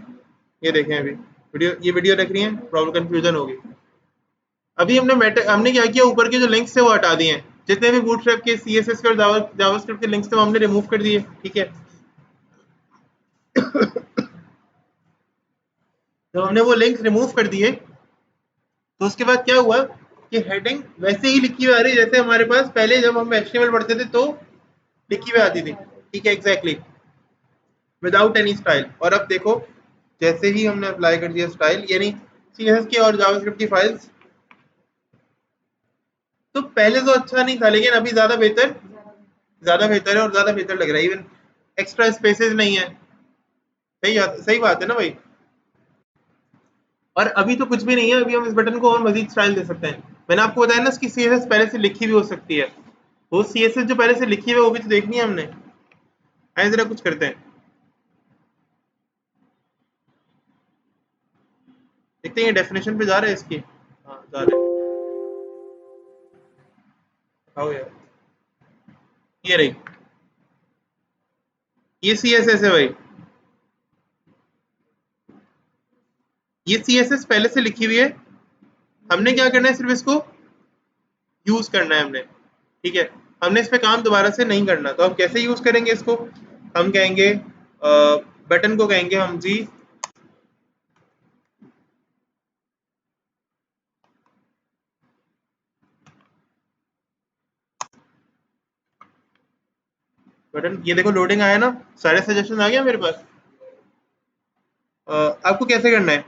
ये देखें अभी वीडियो, ये वीडियो रख रही है, प्रॉब्लम कंफ्यूजन होगी। अभी हमने हमने क्या किया, ऊपर के जो लिंक्स थे वो हटा दिए हैं, जितने भी बूटस्ट्रैप के सीएसएस के और जावास्क्रिप्ट के लिंक्स थे वो हमने रिमूव कर दिए, ठीक है। जब हमने वो लिंक्स रिमूव कर दिए तो उसके बाद क्या हुआ कि हेडिंग वैसे ही लिखी हुई आ रही जैसे हमारे पास पहले जब हम एचटीएमएल पढ़ते थे तो लिखी हुई आती थी, ठीक है, एग्जैक्टली विदाउट एनी स्टाइल। और अब देखो जैसे ही हमने अप्लाई कर दिया स्टाइल, यानी सीएसएस की और जावास्क्रिप्ट की फाइल्स, तो पहले तो अच्छा नहीं था लेकिन अभी ज्यादा बेहतर है और ज्यादा बेहतर लग रहा है, इवन एक्स्ट्रा स्पेसेस नहीं है। सही बात है ना भाई। और अभी तो कुछ भी नहीं है, अभी हम इस बटन को और मजीद स्टाइल दे सकते हैं। मैंने आपको बताया ना इसकी सीएसएस पहले से लिखी भी हो सकती है, वो सीएसएस जो पहले से लिखी हुई है वो भी तो देखनी है हमने। आइए जरा कुछ करते हैं, देखते हैं डेफिनेशन पे जा रहे हैं इसकी। हाँ जा रहे हैं, आओ यार, ये रही, ये सीएसएस है भाई, ये सीएसएस पहले से लिखी हुई है, हमने क्या करना है सिर्फ इसको यूज करना है हमने, ठीक है। हमने इस पे काम दोबारा से नहीं करना, तो हम कैसे यूज करेंगे इसको, हम कहेंगे बटन को कहेंगे हम जी, बटन, ये देखो लोडिंग आया ना, सारे सजेशन आ गया मेरे पास। आपको कैसे करना है,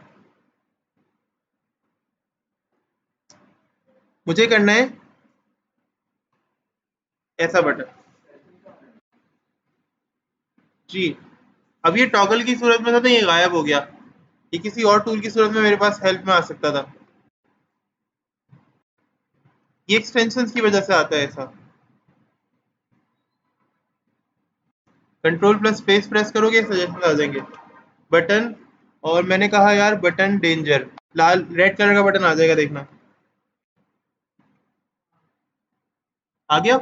मुझे करना है ऐसा बटन जी। अब ये टॉगल की सूरत में था तो ये गायब हो गया, ये किसी और टूल की सूरत में मेरे पास हेल्प में आ सकता था, ये एक्सटेंशंस की वजह से आता है ऐसा। कंट्रोल प्लस स्पेस प्रेस करोगे सजेशन आ जाएंगे, बटन, और मैंने कहा यार बटन डेंजर, लाल रेड कलर का बटन आ जाएगा देखना, आ गया।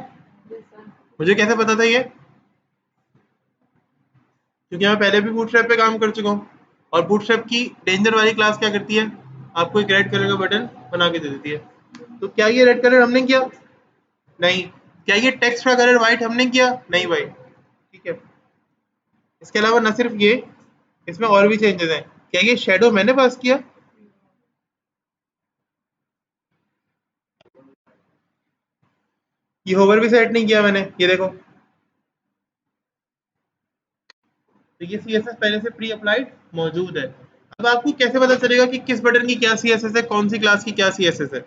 मुझे कैसे पता था ये, क्योंकि मैं पहले भी बूटस्ट्रैप पे काम कर चुका हूँ, और बूटस्ट्रैप की डेंजर वाली क्लास क्या करती है, आपको एक रेड कलर का बटन बना के दे देती है। तो क्या ये रेड कलर हमने किया? नहीं। क्या ये टेक्स्ट का कलर व्हाइट हमने किया? नहीं भाई, ठीक है। इसके अलावा न सिर्फ ये, इसमें और भी चेंजेस हैं। क्या ये शेडो मैंने पास किया? ये होवर भी सेट नहीं किया मैंने, ये देखो। तो ये सीएसएस पहले से प्री अप्लाइड मौजूद है। अब आपको कैसे पता चलेगा कि किस बटन की क्या सीएसएस है, कौन सी क्लास की क्या सीएसएस है?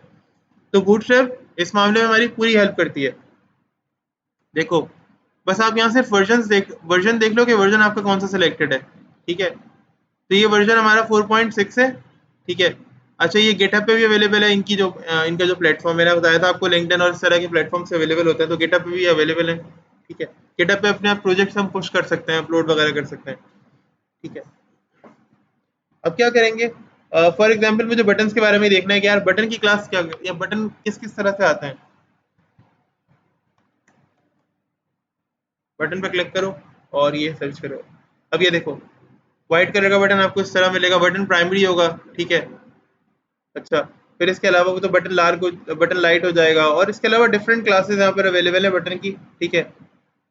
तो बूटस्ट्रैप इस मामले में हमारी पूरी हेल्प करती है। देखो बस आप यहाँ सिर्फ वर्जन देख लो कि वर्जन आपका कौन सा सिलेक्टेड है, ठीक है। तो ये वर्जन हमारा 4.6 है, ठीक है। अच्छा, ये गिटहब पे भी अवेलेबल है, इनकी जो इनका जो प्लेटफॉर्म मैंने बताया था आपको, लिंक्डइन और इस तरह के प्लेटफॉर्म से अवेलेबल होता है, तो गिटहब पे भी अवेलेबल है। ठीक है, गिटहब पे अपने आप प्रोजेक्ट्स हम पुश कर सकते हैं, अपलोड वगैरह कर सकते हैं। ठीक है, अब क्या करेंगे, फॉर एग्जाम्पल मुझे बटन्स के बारे में देखना है कि यार बटन की क्लास क्या, या बटन किस किस तरह से आते हैं। बटन पर क्लिक करो और ये सर्च करो। अब ये देखो, व्हाइट कलर का बटन आपको इस तरह मिलेगा, बटन प्राइमरी होगा। ठीक है, अच्छा, फिर इसके अलावा वो तो बटन लार्क बटन लाइट हो जाएगा, और इसके अलावा डिफरेंट क्लासेस यहाँ पर अवेलेबल है बटन की। ठीक है,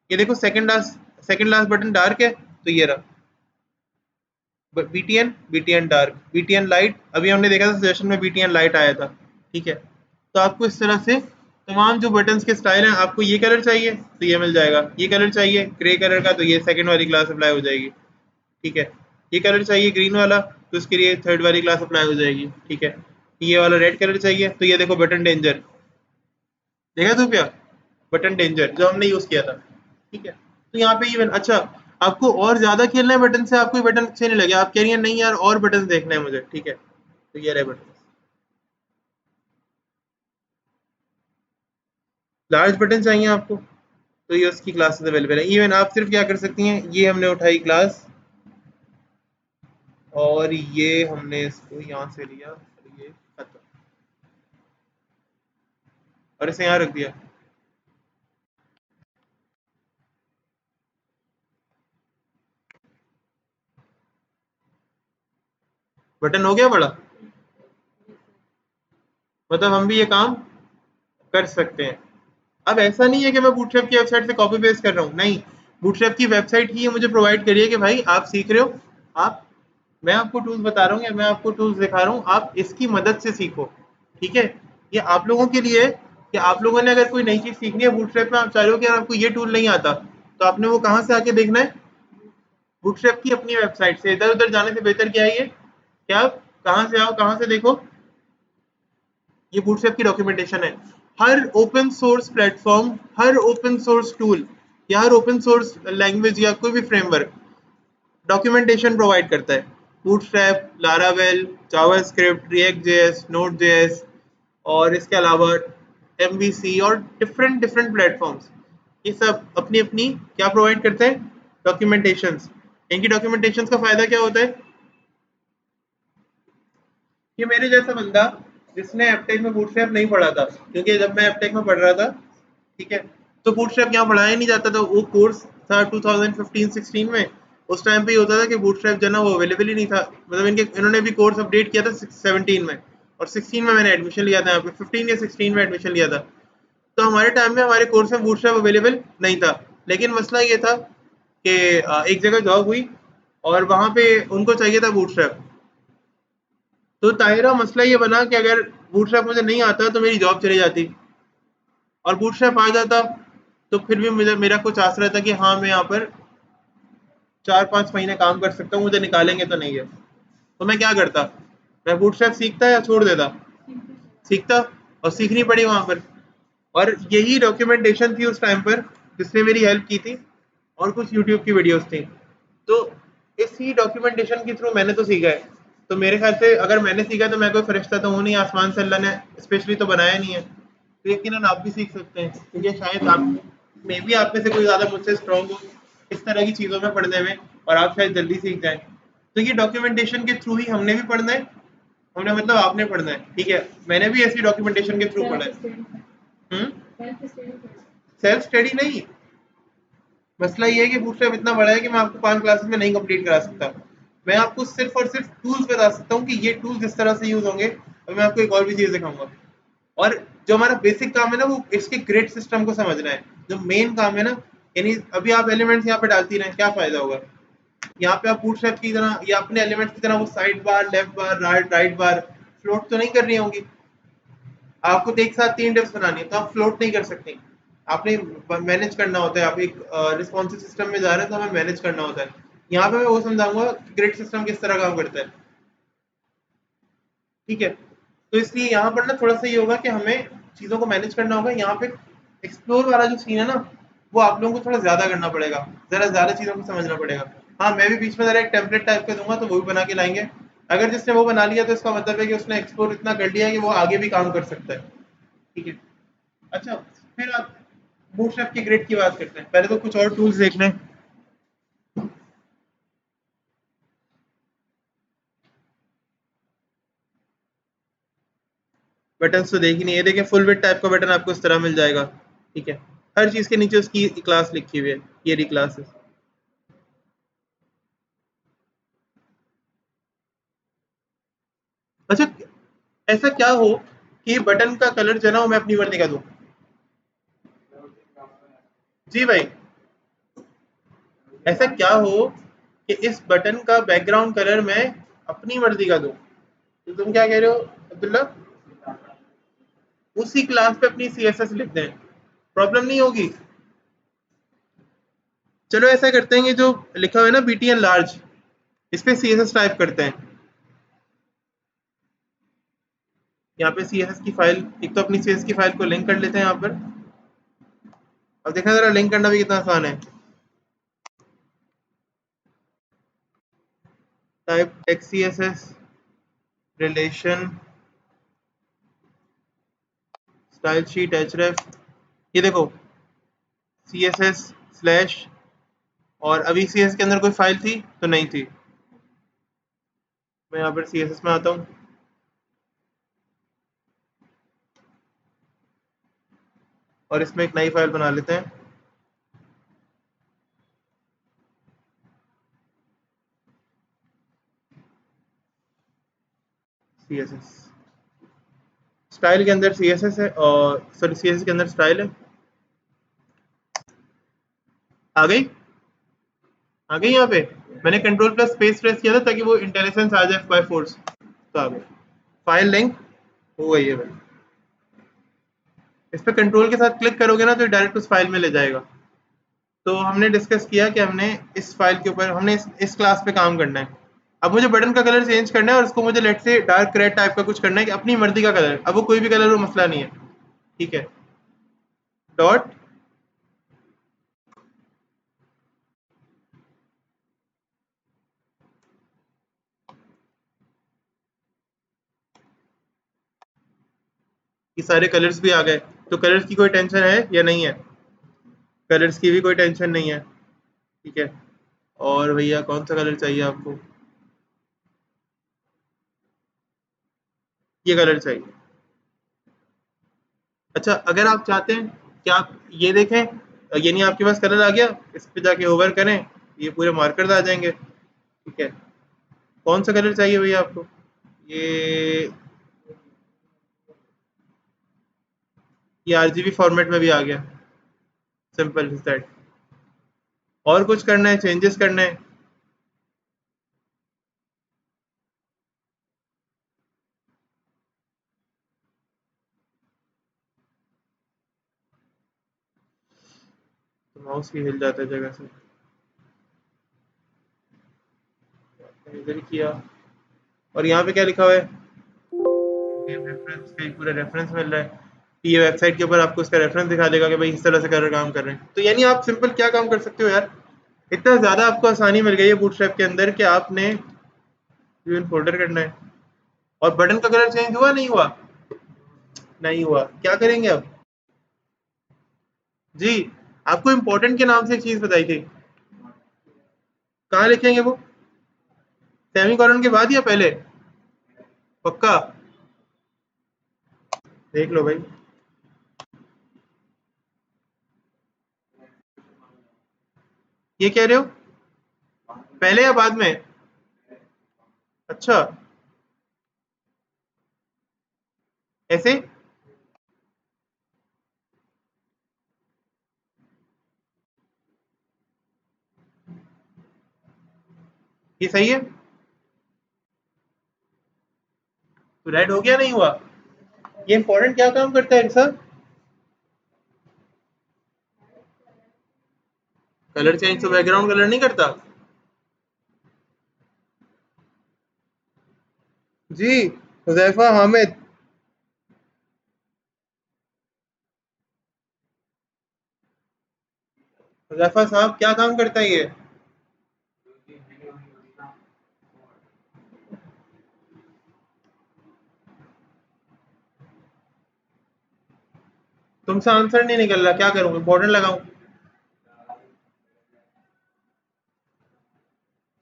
ये देखो सेकंड लास्ट बटन डार्क है, तो ये रहा BTN, BTN dark, BTN light, अभी हमने देखा था सेशन में बीटीएन लाइट आया था। ठीक है, तो आपको इस तरह से तमाम जो बटन्स के स्टाइल हैं, आपको ये कलर चाहिए तो ये मिल जाएगा, ये कलर चाहिए ग्रे कलर का तो ये सेकंड वाली क्लास अप्लाई हो जाएगी। ठीक है, ये कलर चाहिए ग्रीन वाला तो उसके लिए थर्ड वाली क्लास अप्लाई हो जाएगी। ठीक है, ये वाला रेड कलर चाहिए तो ये देखो बटन डेंजर, देखा तो क्या, बटन डेंजर जो हमने यूज किया था। ठीक है, तो यहाँ पे इवन अच्छा, आपको और ज्यादा खेलना है बटन से, आपको ये बटन अच्छे नहीं लगे, आप कह रही हैं नहीं यार और बटन देखना है मुझे। ठीक है, तो ये रहे बटन, लार्ज बटन चाहिए आपको तो ये उसकी क्लासेस अवेलेबल है। इवन आप सिर्फ क्या कर सकती हैं, ये हमने उठाई क्लास और ये हमने इसको यहाँ से लिया और ये खत्म, और इसे यहाँ रख दिया। बटन हो गया बड़ा, मतलब हम भी ये काम कर सकते हैं। अब ऐसा नहीं है कि मैं बूटस्ट्रैप की वेबसाइट से कॉपी पेस्ट कर रहा हूँ, नहीं, बूटस्ट्रैप की वेबसाइट ही ये मुझे प्रोवाइड करिए कि भाई आप सीख रहे हो, आप, मैं आपको टूल्स बता रहा हूँ या मैं आपको टूल्स दिखा रहा हूँ, आप इसकी मदद से सीखो। ठीक है, ये आप लोगों के लिए है कि आप लोगों ने अगर कोई नई चीज़ सीखनी है बूटस्ट्रैप में, आप चाह रहे हो कि यार आपको ये टूल नहीं आता, तो आपने वो कहाँ से आके देखना है, बूटस्ट्रैप की अपनी वेबसाइट से। इधर उधर जाने से बेहतर क्या है ये, कि आप कहाँ से आओ, कहाँ से देखो, ये बूटस्ट्रैप की डॉक्यूमेंटेशन है। हर ओपन सोर्स प्लेटफॉर्म, हर ओपन सोर्स टूल या हर ओपन सोर्स लैंग्वेज या कोई भी फ्रेमवर्क डॉक्यूमेंटेशन प्रोवाइड करता है। Bootstrap, Laravel, JavaScript, react JS, node JS, और इसके अलावा एमवीसी और डिफरेंट डिफरेंट प्लेटफॉर्म्स, ये सब अपनी अपनी क्या प्रोवाइड करते हैं, डॉक्यूमेंटेशंस। इनकी डॉक्यूमेंटेशंस का फायदा क्या होता है, कि मेरे जैसा बंदा जिसने एपटेक में बूटस्ट्रैप नहीं पढ़ा था, क्योंकि जब मैं एपटेक में पढ़ रहा था, ठीक है, तो बूटस्ट्रैप यहाँ पढ़ाया नहीं जाता था, वो कोर्स था 2015-16 में, उस टाइम पे ये होता था कि बूटस्ट्रैप जो है ना वो अवेलेबल ही नहीं था, मतलब इनके इन्होंने भी कोर्स अपडेट किया था 17 में, और 16 में मैंने एडमिशन लिया था, यहाँ पे 15 या 16 में एडमिशन लिया था। तो हमारे टाइम में हमारे कोर्स में बूटस्ट्रैप अवेलेबल नहीं था, लेकिन मसला ये था कि एक जगह जॉब हुई और वहाँ पे उनको चाहिए था बूटस्ट्रैप, तो ताहिरा मसला ये बना कि अगर बूटस्ट्रैप मुझे नहीं आता तो मेरी जॉब चली जाती, और बूटस्ट्रैप आ जाता तो फिर भी मुझे मेरा कुछ आस रहता कि हाँ मैं यहाँ पर 4-5 महीने काम कर सकता हूँ, मुझे निकालेंगे तो नहीं है। तो मैं क्या करता, मैं बूटस्ट्रैप सीखता या छोड़ देता, सीखता, और सीखनी पड़ी वहाँ पर, और यही डॉक्यूमेंटेशन थी उस टाइम पर जिसने मेरी हेल्प की थी, और कुछ यूट्यूब की वीडियोस थी। तो इसी डॉक्यूमेंटेशन के थ्रू मैंने तो सीखा है। तो मेरे ख्याल से अगर मैंने सीखा तो मैं कोई फरिश्ता तो हूँ नहीं, आसमान से अल्लाह ने स्पेशली तो बनाया नहीं है, तो यकीनन आप भी सीख सकते हैं, क्योंकि शायद आप मे भी आप में से कोई ज़्यादा मुझसे स्ट्रॉन्ग हो इस तरह की चीज़ों में पढ़ने में, और आप शायद जल्दी सीख जाएं। तो ये डॉक्यूमेंटेशन के थ्रू ही हमने भी पढ़ना है, हमने मतलब आपने पढ़ना है। ठीक है, मैंने भी ऐसी डॉक्यूमेंटेशन के थ्रू पढ़ा है। सेल्फ स्टडी नहीं, मसला ये है कि बूटस्ट्रैप इतना बड़ा है कि मैं आपको 5 क्लासेस में नहीं कंप्लीट करा सकता। मैं आपको सिर्फ और सिर्फ टूल्स बता सकता हूँ कि ये टूल्स इस तरह से यूज होंगे, और मैं आपको एक और भी चीज़ दिखाऊंगा। और जो हमारा बेसिक काम है ना वो इसके ग्रिड सिस्टम को समझना है, जो मेन काम है ना, यानी अभी आप एलिमेंट्स यहाँ पे डालती रहें क्या फायदा होगा, यहाँ पे आप बूटस्ट्रैप की तरह या अपने एलिमेंट्स की तरह वो साइड बार, लेफ्ट बार, राइट बार फ्लोट तो नहीं कर रही होंगी। आपको तो एक साथ 3 डिप्स बनानी है तो आप फ्लोट नहीं कर सकते, आपने मैनेज करना होता है, आप एक रिस्पॉन्सिव सिस्टम में जा रहे हैं तो हमें मैनेज करना होता है। यहाँ पे मैं वो समझाऊंगा ग्रिड सिस्टम किस तरह काम करता है। ठीक है, तो इसलिए यहाँ पर ना थोड़ा सा ये होगा कि हमें चीज़ों को मैनेज करना होगा। यहाँ पे एक्सप्लोर वाला जो सीन है ना, वो आप लोगों को थोड़ा ज़्यादा करना पड़ेगा, ज़रा ज़्यादा चीज़ों को समझना पड़ेगा। हाँ, मैं भी बीच में ज़रा एक टेम्पलेट टाइप का दूंगा तो वो भी बना के लाएंगे, अगर जिसने वो बना लिया तो इसका मतलब है कि उसने एक्सप्लोर इतना कर लिया कि वो आगे भी काम कर सकता है। ठीक है। अच्छा, फिर आप बूटस्ट्रैप की ग्रिड की बात करते हैं। पहले तो कुछ और टूल्स देखने हैं। बटन्स तो देख ही नहीं है। देखिए फुल विड्थ टाइप का बटन आपको इस तरह मिल जाएगा। ठीक है। हर चीज़ के नीचे उसकी क्लास लिखी हुई है, ये रही क्लासेस। अच्छा, ऐसा क्या हो कि बटन का कलर जो है ना वो मैं अपनी मर्जी का दूं? जी भाई, ऐसा क्या हो कि इस बटन का बैकग्राउंड कलर मैं अपनी मर्जी का दूं? तो तुम क्या कह रहे हो अब्दुल्ला? उसी क्लास पे अपनी सीएसएस लिख दें, प्रॉब्लम नहीं होगी? चलो ऐसा करते हैं कि जो लिखा हुआ है ना बीटीएन लार्ज, इस पे सीएसएस टाइप करते हैं। यहाँ पे सीएसएस की फाइल, एक तो अपनी सीएसएस की फाइल को लिंक कर लेते हैं यहाँ पर। अब देखना जरा लिंक करना भी कितना आसान है। Type text CSS relation style sheet href, ये देखो सीएसएस स्लैश, और अभी सीएसएस के अंदर कोई फाइल थी तो नहीं थी। मैं यहाँ पर सीएसएस में आता हूँ और इसमें एक नई फाइल बना लेते हैं। सीएसएस स्टाइल के अंदर सीएसएस है, और सॉरी सीएसएस के अंदर स्टाइल है। आ गई? आ गई यहाँ पे? मैंने कंट्रोल प्लस स्पेस प्रेस किया था ताकि वो इंटेलिजेंस आ जाए बाय फोर्स, तो आ गई। फाइल लिंक हो गई है भाई। इस पे कंट्रोल के साथ क्लिक करोगे ना तो डायरेक्ट उस फाइल में ले जाएगा। तो हमने डिस्कस किया कि हमने इस फाइल के ऊपर हमने इस क्लास पे काम करना है। अब मुझे बटन का कलर चेंज करना है और उसको मुझे लेट से डार्क रेड टाइप का कुछ करना है कि अपनी मर्जी का कलर, अब वो कोई भी कलर हो मसला नहीं है। ठीक है। डॉट, ये सारे कलर्स भी आ गए। तो कलर्स की कोई टेंशन है या नहीं है? कलर्स की भी कोई टेंशन नहीं है। ठीक है। और भैया कौन सा कलर चाहिए आपको? ये कलर चाहिए। अच्छा, अगर आप चाहते हैं कि आप ये देखें, ये नहीं आपके पास कलर आ गया, इस पे जाके होवर करें, ये पूरे मार्कर्स आ जाएंगे। ठीक है। कौन सा कलर चाहिए भैया आपको? ये ये आरजीबी फॉर्मेट में भी आ गया। Simple is that. और कुछ करना है, चेंजेस करने हैं? तो माउस भी हिल जाता है जगह से। इधर ही किया। और यहाँ पे क्या लिखा हुआ है? रेफरेंस पे पूरा रेफरेंस मिल रहा है। ये वेबसाइट के ऊपर आपको इसका रेफरेंस दिखा देगा कि भाई इस तरह से कर काम कर रहे हैं। तो यानी आप सिंपल क्या काम कर सकते हो यार, इतना ज़्यादा आपको आसानी मिल गई है बूटस्ट्रैप के अंदर कि आपने इवन फोल्डर करना है। और बटन का कलर चेंज हुआ नहीं हुआ? नहीं हुआ, क्या करेंगे अब? जी, आपको इम्पोर्टेंट के नाम से एक चीज़ बताई थी, कहाँ लिखेंगे वो? सेमी कॉलन के बाद या पहले? पक्का? देख लो भाई। ये कह रहे हो पहले या बाद में? अच्छा, ऐसे? ये सही है? तो रेड हो गया नहीं हुआ? ये इंपॉर्टेंट क्या काम करता है सर? कलर चेंज तो बैकग्राउंड कलर नहीं करता? जी, हुजैफा हामिद। हुजैफा साहब क्या काम करता है ये? तुमसे आंसर नहीं निकल रहा, क्या करूं, इंपॉर्टेंट लगाऊं?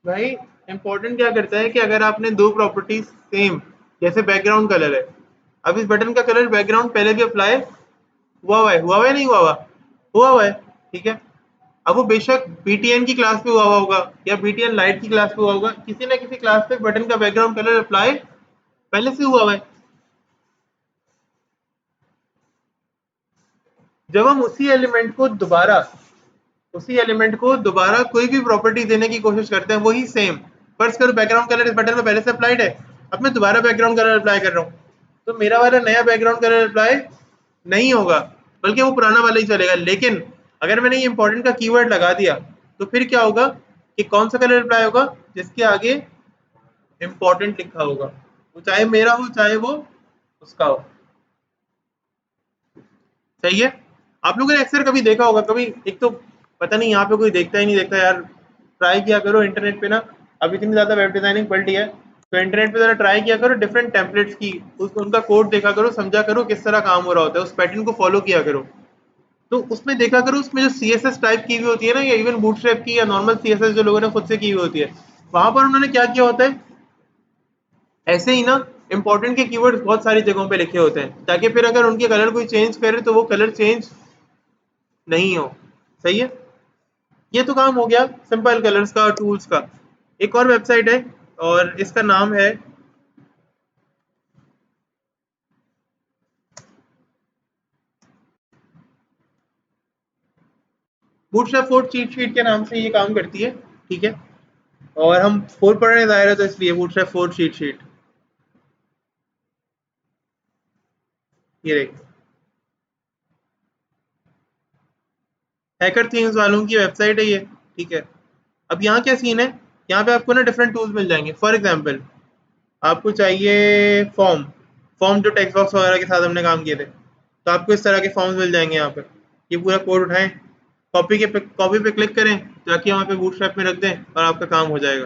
भाई इंपॉर्टेंट क्या करता है कि अगर आपने दो प्रॉपर्टीज सेम, जैसे बैकग्राउंड कलर है, अब इस बटन का कलर बैकग्राउंड पहले भी अप्लाई हुआ हुआ है नहीं हुआ हुआ है, ठीक है। अब वो बेशक बीटीएन की क्लास पे हुआ हुआ होगा या बीटीएन लाइट की क्लास पे हुआ होगा, किसी ना किसी क्लास पे बटन का बैकग्राउंड कलर अप्लाई पहले से हुआ हुआ है। जब हम उसी एलिमेंट को दोबारा कोई भी प्रॉपर्टी देने की कोशिश करते हैं, वही सेम, फर्स्ट करो बैकग्राउंड कलर इस बटन में पहले से अप्लाइड है, अब मैं दोबारा बैकग्राउंड कलर अप्लाई कर रहा हूँ, तो मेरा वाला नया बैकग्राउंड कलर अप्लाई नहीं होगा, बल्कि वो पुराना वाला ही चलेगा। लेकिन अगर मैंने ये इंपॉर्टेंट का कीवर्ड लगा दिया, तो फिर क्या होगा कि कौन सा कलर अप्लाई होगा, जिसके आगे इंपॉर्टेंट लिखा होगा, वो चाहे मेरा हो चाहे वो उसका हो। सही है। आप लोगों ने अक्सर कभी देखा होगा, कभी एक तो पता नहीं यहाँ पे कोई देखता ही नहीं देखता यार, ट्राई किया करो इंटरनेट पे ना, अब इतनी ज़्यादा वेब डिज़ाइनिंग पलटी है, तो इंटरनेट पे ज़रा ट्राई किया करो डिफरेंट टेम्पलेट्स की, उनका कोड देखा करो, समझा करो किस तरह काम हो रहा होता है, उस पैटर्न को फॉलो किया करो। तो उसमें देखा करो, उसमें जो सी एस एस टाइप की हुई होती है ना, या इवन बूटस्ट्रैप की या नॉर्मल सी एस एस जो लोगों ने खुद से की हुई होती है, वहां पर उन्होंने क्या किया होता है, ऐसे ही ना इंपॉर्टेंट के कीवर्ड्स बहुत सारी जगहों पे लिखे होते हैं, ताकि फिर अगर उनके कलर कोई चेंज करे तो वो कलर चेंज नहीं हो। सही है। ये तो काम हो गया सिंपल कलर्स का, टूल्स का। एक और वेबसाइट है और इसका नाम है बूटस्ट्रैप 4 चीट शीट के नाम से ये काम करती है, ठीक है। और हम 4 पढ़ रहे हैं ज़ाहिर है, तो इसलिए बूटस्ट्रैप 4 चीट शीट, ये देखिए, हैकर थीम्स वालों की वेबसाइट है ये, ठीक है। अब यहाँ क्या सीन है, यहाँ पे आपको ना डिफरेंट टूल्स मिल जाएंगे। फॉर एग्जांपल आपको चाहिए फॉर्म, जो टेक्स्ट बॉक्स वगैरह के साथ हमने काम किए थे, तो आपको इस तरह के फॉर्म्स मिल जाएंगे यहाँ पर। ये पूरा कोड उठाएं, कॉपी पे क्लिक करें, जाके वहाँ पे बूटस्ट्रैप में रख दें और आपका काम हो जाएगा,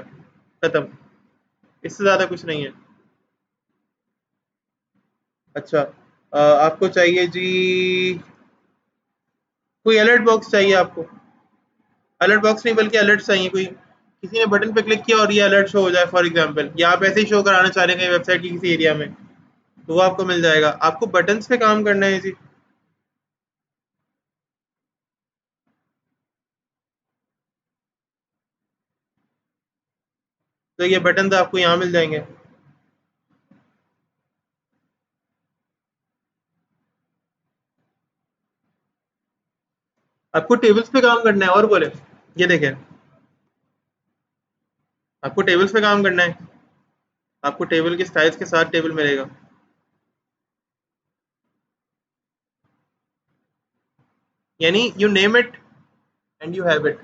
खत्म। इससे ज़्यादा कुछ नहीं है। अच्छा, आपको चाहिए जी, कोई अलर्ट बॉक्स चाहिए आपको, अलर्ट बॉक्स नहीं बल्कि अलर्ट चाहिए, कोई किसी ने बटन पे क्लिक किया और ये अलर्ट शो हो जाए फॉर एग्जांपल, या आप ऐसे ही शो कराना चाह रहे हैं कहीं वेबसाइट की किसी एरिया में, तो वो आपको मिल जाएगा। आपको बटन्स पे काम करना है जी, तो ये बटन आपको यहाँ मिल जाएंगे। आपको टेबल्स पे काम करना है, और बोले, ये देखें, आपको टेबल्स पे काम करना है, आपको टेबल के स्टाइल्स के साथ टेबल मिलेगा। यानी you name it and you have it.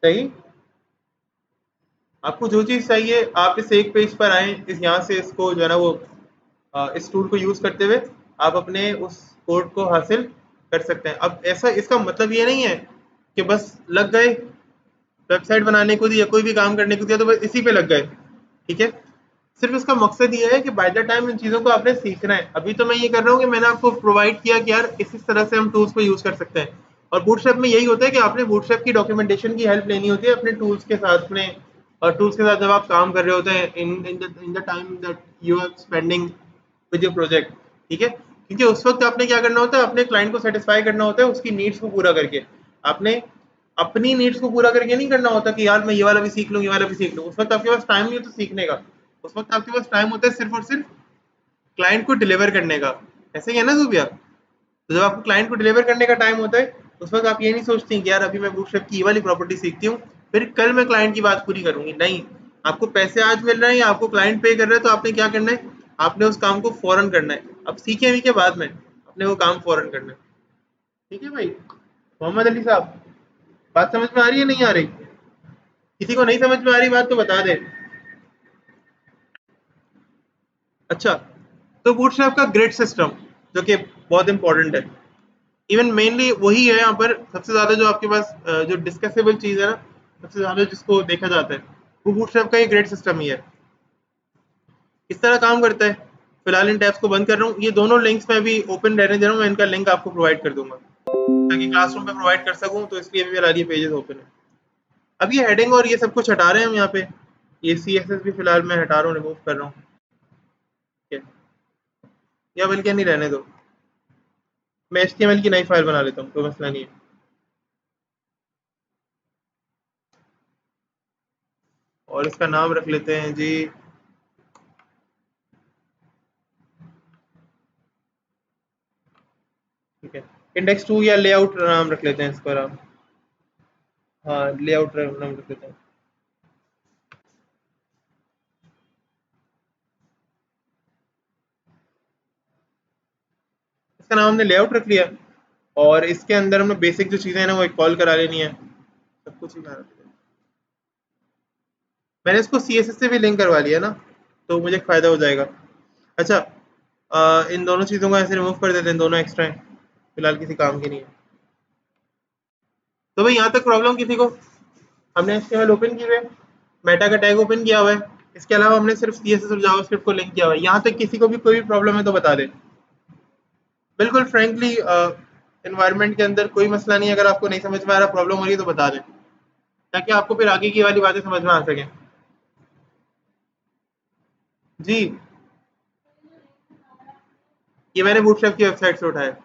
सही। आपको जो चीज़ चाहिए आप इस एक पेज पर आए, इस यहाँ से इसको जो है ना वो इस टूल को यूज़ करते हुए आप अपने उस कोड को हासिल कर सकते हैं। अब ऐसा इसका मतलब ये नहीं है कि बस लग गए, वेबसाइट बनाने को दी या कोई भी काम करने को दिया तो बस इसी पे लग गए, ठीक है। सिर्फ इसका मकसद ये है कि बाय द टाइम इन चीज़ों को आपने सीखना है। अभी तो मैं ये कर रहा हूँ कि मैंने आपको प्रोवाइड किया कि यार इस तरह से हम टूल्स को यूज़ कर सकते हैं, और बूटस्ट्रैप में यही होता है कि आपने बूटस्ट्रैप की डॉक्यूमेंटेशन की हेल्प लेनी होती है अपने टूल्स के साथ, अपने और टूल्स के साथ जब आप काम कर रहे होते हैं in the time that you are spending with your project, ठीक है। क्योंकि उस वक्त आपने क्या करना होता है, अपने क्लाइंट को सेटिस्फाई करना होता है, उसकी नीड्स को पूरा करके। आपने अपनी नीड्स को पूरा करके नहीं करना होता कि यार मैं ये वाला भी सीख लूँ, ये वाला भी सीख लूँ। उस वक्त आपके पास टाइम नहीं होता सीखने का, उस वक्त आपके पास टाइम होता है सिर्फ और सिर्फ क्लाइंट को डिलीवर करने का। ऐसे ही है ना जुबिया। तो जब आपको क्लाइंट को डिलीवर करने का टाइम होता है, उस वक्त आप ये नहीं सोचते कि यार अभी मैं बूटस्ट्रैप की ये वाली प्रॉपर्टी सीखती हूँ, फिर कल मैं क्लाइंट की बात पूरी करूंगी, नहीं। आपको पैसे आज मिल रहे हैं या आपको क्लाइंट पे कर रहा है, तो आपने क्या करना है, आपने उस काम को फौरन करना है। अब सीखे नहीं के बाद में अपने वो काम फौरन करना है, ठीक है भाई। मोहम्मद अली साहब, बात समझ में आ रही है नहीं आ रही? किसी को नहीं समझ में आ रही बात तो बता दे। अच्छा, तो बूटस्ट्रैप का ग्रिड सिस्टम जो कि बहुत इंपॉर्टेंट है, इवन मेनली वही है यहाँ पर सबसे ज़्यादा जो आपके पास जो डिस्कसेबल चीज़ है ना, सबसे ज़्यादा जिसको देखा जाता है, वो बूटस्ट्रैप का ये ग्रिड सिस्टम ही है। किस तरह काम करता है, फिलहाल इन टैब्स को बंद कर रहा हूँ। ये दोनों लिंक्स मैं अभी ओपन रहने दे रहा हूँ, मैं इनका लिंक आपको प्रोवाइड कर दूंगा ताकि क्लासरूम पे प्रोवाइड कर सकूँ, तो इसलिए अभी मेरा ये पेजेस ओपन है। अब ये हेडिंग और ये सब कुछ हटा रहे हैं हम यहाँ पे, ये CSS भी फिलहाल मैं हटा रहा हूँ, रिमूव कर रहा हूँ, ठीक है, या बल्कि नहीं रहने दो, मैं HTML की नई फाइल बना लेता हूँ, कोई मसला नहीं है। और इसका नाम रख लेते हैं जी, ठीक है, index2 या लेआउट नाम रख लेते हैं इस पर आप, हाँ लेआउट नाम रख लेते हैं। इसका नाम हमने लेआउट रख लिया, और इसके अंदर हमें बेसिक जो चीज़ें हैं ना वो एक कॉल करा लेनी है, सब कुछ ही करा लेते हैं। मैंने इसको CSS से भी लिंक करवा लिया ना, तो मुझे एक फ़ायदा हो जाएगा। अच्छा, इन दोनों चीज़ों को ऐसे रिमूव कर देते हैं, दोनों एक्स्ट्रा हैं, फिलहाल किसी काम की नहीं है। तो भाई यहाँ तक प्रॉब्लम किसी को? हमने HTML ओपन किए हुए, मेटा का टैग ओपन किया हुआ है, इसके अलावा हमने सिर्फ CSS और जावास्क्रिप्ट को लिंक किया हुआ है। यहाँ तक किसी को भी कोई भी प्रॉब्लम है तो बता दें। बिल्कुल फ्रेंकली, एनवायरनमेंट के अंदर कोई मसला नहीं है, अगर आपको नहीं समझ में आ रहा, प्रॉब्लम हो रही है तो बता दें, ताकि आपको फिर आगे की वाली बातें समझ में आ सकें। जी, ये मैंने बूटस्ट्रैप की वेबसाइट से उठाया।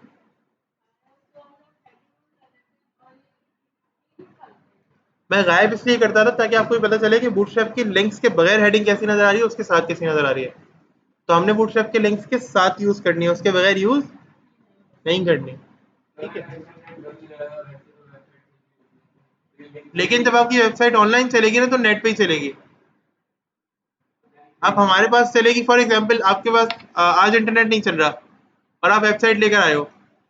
मैं गायब इसलिए करता था ताकि आपको भी पता चले कि बूटस्ट्रैप की लिंक्स के बगैर हेडिंग कैसी नजर आ रही है, उसके साथ कैसी नजर आ रही है। तो हमने बूटस्ट्रैप के लिंक्स के साथ यूज करनी है, उसके बगैर यूज नहीं करनी, ठीक है। लेकिन जब आपकी वेबसाइट ऑनलाइन चलेगी ना, तो नेट पे ही चलेगी। आप हमारे पास चलेगी, फॉर एग्जांपल आपके पास आज इंटरनेट नहीं चल रहा और आप वेबसाइट लेकर आए हो,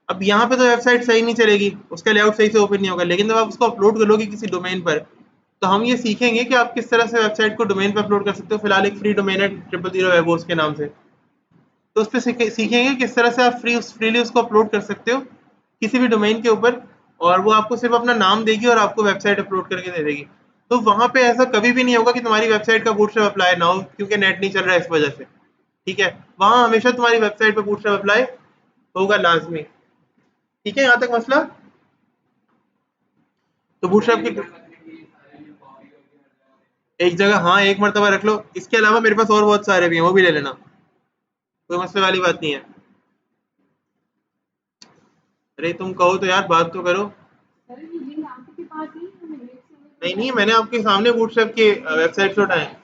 अब यहाँ पे तो वेबसाइट सही नहीं चलेगी, उसका लेआउट सही से ओपन नहीं होगा, लेकिन जब आप उसको अपलोड करोगे किसी डोमेन पर, तो हम ये सीखेंगे कि आप किस तरह से वेबसाइट को डोमेन पर अपलोड कर सकते हो। फिलहाल एक फ्री डोमेन है 000 वेबोस के नाम से, तो उस पर सीखेंगे किस तरह से आप फ्रीली उसको अपलोड कर सकते हो किसी भी डोमेन के ऊपर, और वो आपको सिर्फ अपना नाम देगी और आपको वेबसाइट अपलोड करके दे देगी। तो वहां पे ऐसा कभी भी नहीं होगा कि तुम्हारी वेबसाइट का बूटस्ट्रैप अप्लाई ना हो क्योंकि नेट नहीं चल रहा है इस वजह से, ठीक है। वहां हमेशा तुम्हारी वेबसाइट पर बूटस्ट्रैप अप्लाई होगा लाजमी, ठीक है, यहाँ तक मसला। तो बूटस्ट्रैप की एक जगह, हाँ एक मरतबा रख लो, इसके अलावा मेरे पास और बहुत सारे भी हैं, वो भी ले लेना, कोई मसले वाली बात नहीं है। अरे तुम कहो तो यार, बात तो करो। नहीं नहीं, मैंने आपके सामने बूटस्ट्रैप के वेबसाइट से उठाए हैं।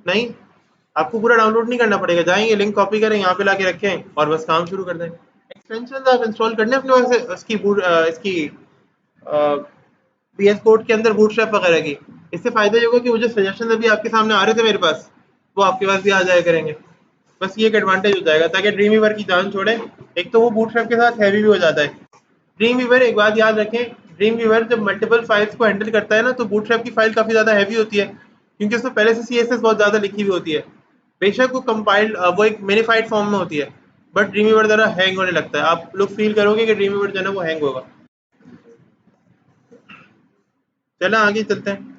नहीं, आपको पूरा डाउनलोड नहीं करना पड़ेगा, जाएंगे लिंक कॉपी करें, यहाँ पे लाके रखें और बस काम शुरू कर दें। एक्सटेंशन आप इंस्टॉल करने अपने पास से, इसकी VS कोड के अंदर बूटस्ट्रैप वगैरह की। इससे फायदा ये होगा कि वो जो सजेशन अभी आपके सामने आ रहे थे मेरे पास, वो आपके पास भी आ जाया करेंगे। बस ये एक एडवांटेज हो जाएगा, ताकि ड्रीम वीवर की जान छोड़े। एक तो वो बूटस्ट्रैप के साथ हैवी भी हो जाता है। ड्रीम वीवर, एक बात याद रखें, ड्रीम वीवर जब मल्टीपल फाइल्स को हैंडल करता है ना, तो बूटस्ट्रैप की फाइल काफ़ी ज़्यादा हैवी होती है, क्योंकि उसमें पहले से CSS बहुत ज़्यादा लिखी हुई होती है। बेशक वो कंपाइल्ड, वो एक मिनिफाइड फॉर्म में होती है, बट ड्रीम वीवर ज़रा हैंग होने लगता है, आप लोग फील करोगे कि ड्रीम वीवर जो है ना वो हैंग होगा। चला आगे चलते हैं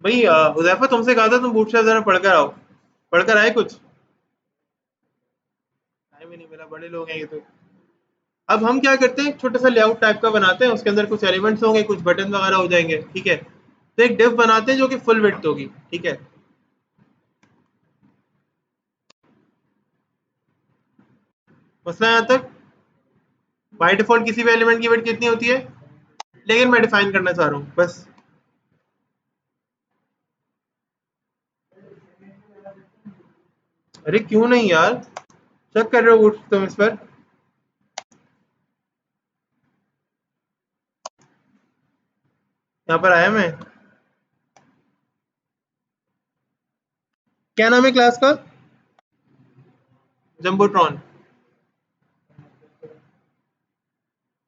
भाई। हुज़ैफा, तुमसे कहा था तुम बूटस्ट्रैप ज़रा पढ़कर आओ, पढ़कर आए कुछ? टाइम ही नहीं मिला, बड़े लोग हैं ये तो। अब हम क्या करते हैं, एक छोटा सा लेआउट टाइप का बनाते हैं, उसके अंदर कुछ एलिमेंट्स होंगे, कुछ बटन वगैरह हो जाएंगे, ठीक है। तो एक डिव बनाते हैं जो कि फुल विड्थ होगी, ठीक है। मसला यहाँ तक, बाय डिफॉल्ट किसी भी एलिमेंट की विड्थ कितनी होती है, लेकिन मैं डिफाइन करना चाह रहा हूँ बस। अरे क्यों नहीं यार, चेक कर रहे हो तुम इस पर? यहाँ पर आया मैं, क्या नाम है क्लास का? जम्बोट्रॉन।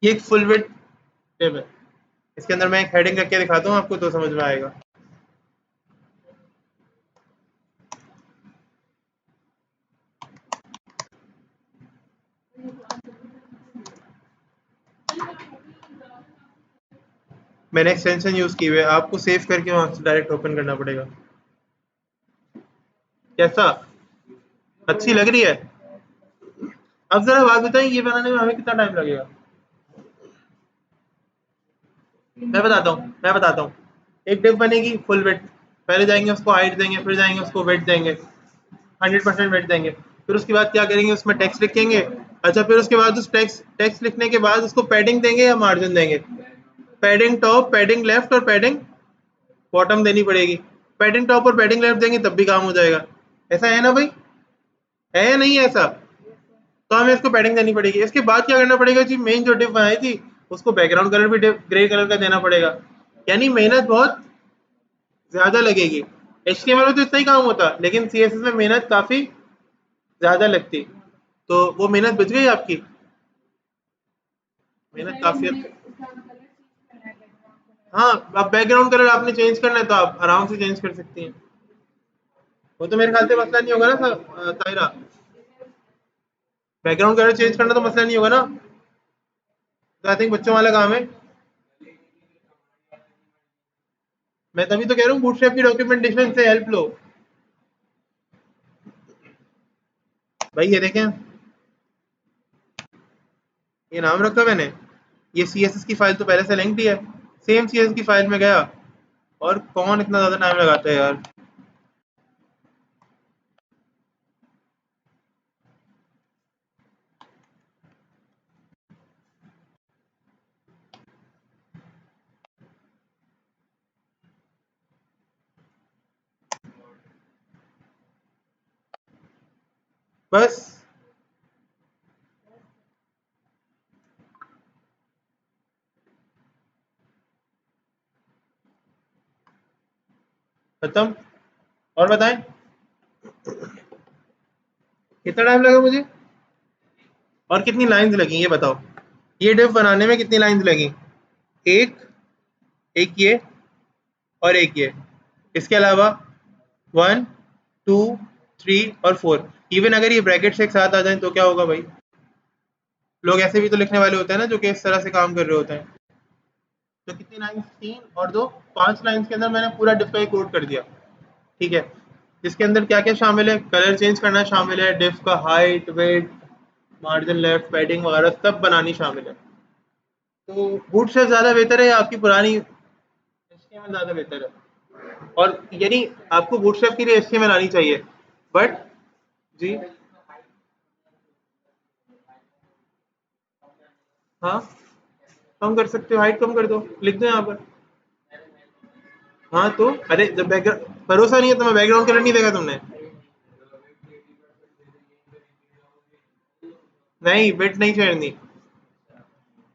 ये एक फुल विड्थ डिव है, इसके अंदर मैं एक हेडिंग करके दिखाता हूँ आपको, तो समझ में आएगा। मैंने एक्सटेंशन यूज की हुई है, आपको सेव करके वहां से डायरेक्ट ओपन करना पड़ेगा। कैसा, अच्छी लग रही है? अब जरा बात बताएं, ये बनाने में हमें कितना टाइम लगेगा? मैं बताता हूँ। एक डिप बनेगी फुल वेट, पहले जाएंगे उसको हाइट देंगे, फिर जाएंगे उसको वेट देंगे, 100% वेट देंगे, फिर उसके बाद क्या करेंगे, उसमें टेक्स्ट लिखेंगे। अच्छा, फिर उसके बाद उस टेक्स्ट टेक्स्ट लिखने के बाद उसको पैडिंग देंगे या मार्जिन देंगे? पैडिंग टॉप, पैडिंग लेफ्ट और पैडिंग बॉटम देनी पड़ेगी। पैडिंग टॉप और पैडिंग लेफ्ट देंगे तब भी काम हो जाएगा। ऐसा है ना भाई? है या नहीं है ऐसा? तो हमें इसको पैडिंग देनी पड़ेगी। इसके बाद क्या करना पड़ेगा जी, मेन जो डिप बनाई थी उसको बैकग्राउंड कलर भी ग्रे कलर का देना पड़ेगा। यानी मेहनत बहुत ज्यादा लगेगी। HTML में तो इतना ही काम होता, लेकिन CSS में मेहनत काफी ज्यादा लगती। तो वो मेहनत बच गई आपकी, मेहनत काफी हाँ, अब बैकग्राउंड कलर आपने चेंज करना है तो आप आराम से चेंज कर सकती हैं। वो तो मेरे ख्याल से मसला नहीं होगा ना ताहिरा? बैकग्राउंड कलर चेंज करना तो मसला नहीं होगा ना? तो आई थिंक बच्चों वाला काम है। मैं तभी तो कह रहा हूँ बूटस्ट्रैप की डॉक्यूमेंटेशन से हेल्प लो। भाई ये देखें, ये नाम रखा मैंने, ये CSS की फाइल तो पहले से लिंक्ड ही है। सेम CSS की फाइल में गया, और कौन इतना ज्यादा टाइम लगाता है यार। बस खत्म। और बताएं, कितना टाइम लगा मुझे, और कितनी लाइंस लगी ये बताओ। ये डिव बनाने में कितनी लाइंस लगी? एक, एक ये, और एक ये। इसके अलावा 1, 2, 3 और 4। इवन अगर ये ब्रैकेट्स एक साथ आ जाए तो क्या होगा भाई? लोग ऐसे भी तो लिखने वाले होते हैं ना जो कि इस तरह से काम कर रहे होते हैं। तो कितनी लाइंस, 3 और 2, 5 लाइंस के अंदर मैंने पूरा डिफ का कोड कर दिया। ठीक है, इसके अंदर क्या क्या शामिल है? कलर चेंज करना शामिल है, डिफ का height, weight, margin left, padding वगैरह सब बनानी शामिल है। तो बूटस्ट्रैप ज़्यादा बेहतर है या आपकी पुरानी HTML ज़्यादा बेहतर है? और यानी आपको बूटस्ट्रैप के लिए HTML आनी चाहिए, बट जी, हाँ, कम कर सकते हो, हाइट कम कर दो, लिख दो यहाँ पर। हाँ तो अरे, जब बैकग्राउंड भरोसा नहीं है तो मैं बैकग्राउंड कलर नहीं देखा तुमने? नहीं, विड्थ नहीं छेड़नी।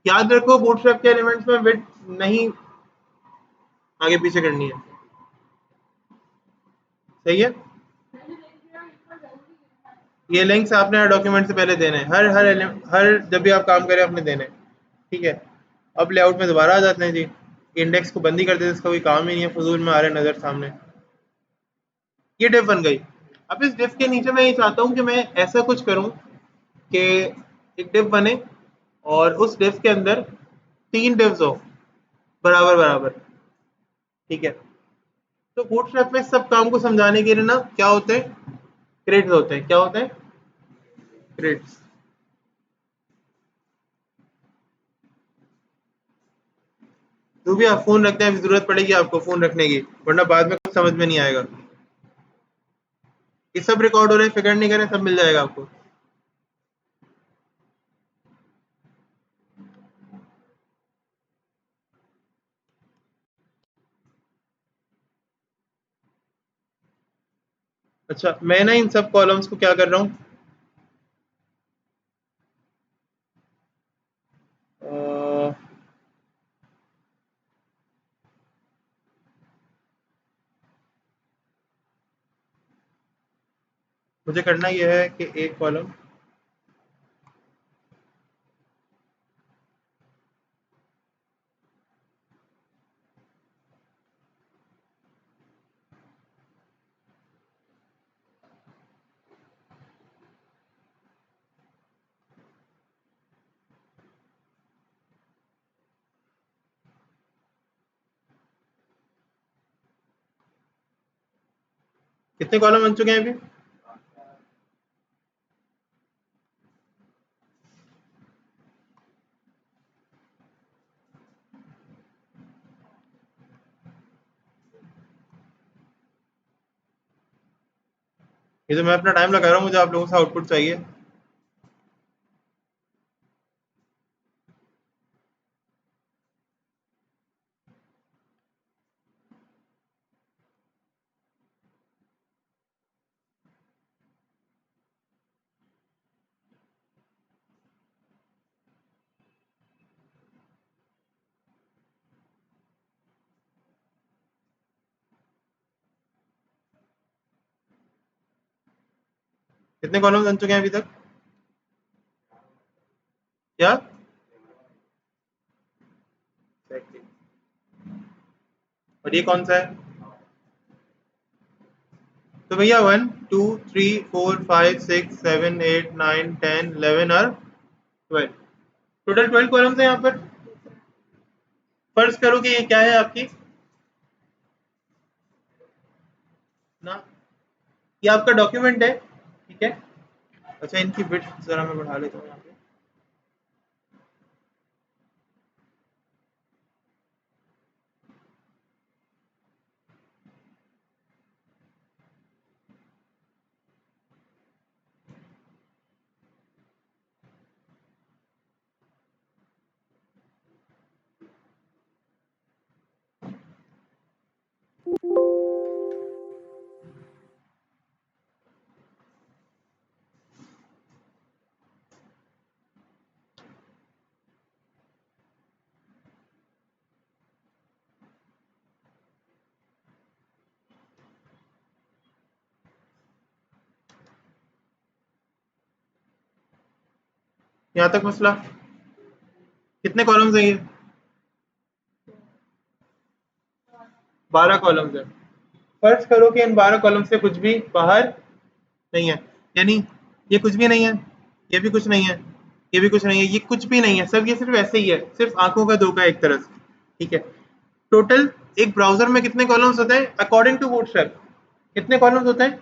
याद रखो, बूटस्ट्रैप के एलिमेंट्स में विड्थ नहीं आगे पीछे करनी है। सही है? ये लिंक्स आपने हर डॉक्यूमेंट से पहले देने हैं, हर जब भी आप काम करें आपने देने हैं। ठीक है, अब लेआउट में दोबारा आ जाते हैं जी। इंडेक्स को बंदी कर देते हैं, इसका कोई काम ही नहीं है, फजूल में आ रहा है नज़र सामने। ये डिफ बन गई। अब इस डिफ के नीचे मैं ये चाहता हूँ कि मैं ऐसा कुछ करूँ कि एक डिफ बने और उस डिफ के अंदर 3 डिव्स हो, बराबर बराबर। ठीक है, तो बूटस्ट्रैप में सब काम को समझाने के लिए ना क्या होते हैं, क्रेड्स होते हैं। क्या होते हैं? क्रेड्स। जो भी आप फोन रखते हैं, अभी जरूरत पड़ेगी आपको फोन रखने की, वरना बाद में कुछ समझ में नहीं आएगा। ये सब रिकॉर्ड हो रहे हैं, फिक्र नहीं करें, सब मिल जाएगा आपको। अच्छा, मैं ना इन सब कॉलम्स को क्या कर रहा हूँ, अ, मुझे करना यह है कि एक कॉलम, कितने कॉलम बन चुके हैं अभी? ये तो मैं अपना टाइम लगा रहा हूँ, मुझे आप लोगों से आउटपुट चाहिए। कितने कॉलम बन चुके हैं अभी तक? क्या? और ये कौन सा है? तो भैया 1 2 3 4 5 6 7 8 9 10 11 और 12, टोटल 12 कॉलम्स है यहाँ पर। फर्ज करो कि ये क्या है आपकी ना, ये आपका डॉक्यूमेंट है, ठीक है। अच्छा, इनकी विड्थ जरा मैं बढ़ा लेता हूँ यहाँ पे। यहाँ तक मसला। कितने कॉलम्स हैं ये? 12 कॉलम्स है। फर्ज करो कि इन 12 कॉलम से कुछ भी बाहर नहीं है, यानी ये कुछ भी नहीं है, ये भी कुछ नहीं है, ये भी कुछ नहीं है, ये कुछ भी नहीं है, सब ये सिर्फ ऐसे ही है, सिर्फ आंखों का धोखा है एक तरह से, ठीक है। टोटल एक ब्राउजर में कितने कॉलम्स होते हैं अकॉर्डिंग टू बूटस्ट्रैप? कितने कॉलम्स होते हैं?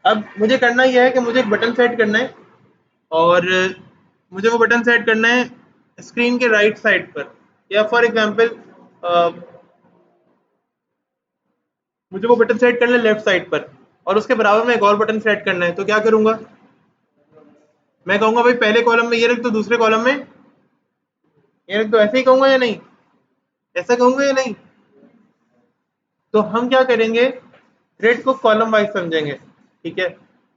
अब मुझे करना यह है कि मुझे एक बटन सेट करना है, और मुझे वो बटन सेट करना है स्क्रीन के राइट साइड पर, या फॉर एग्जांपल मुझे वो बटन सेट करना है लेफ्ट साइड पर, और उसके बराबर में एक और बटन सेट करना है। तो क्या करूंगा, मैं कहूंगा भाई पहले कॉलम में ये रख, तो दूसरे कॉलम में ये रख दो, ऐसे ही कहूंगा या नहीं? ऐसा कहूंगा या नहीं? तो हम क्या करेंगे, ग्रिड को कॉलम वाइज समझेंगे, ठीक है।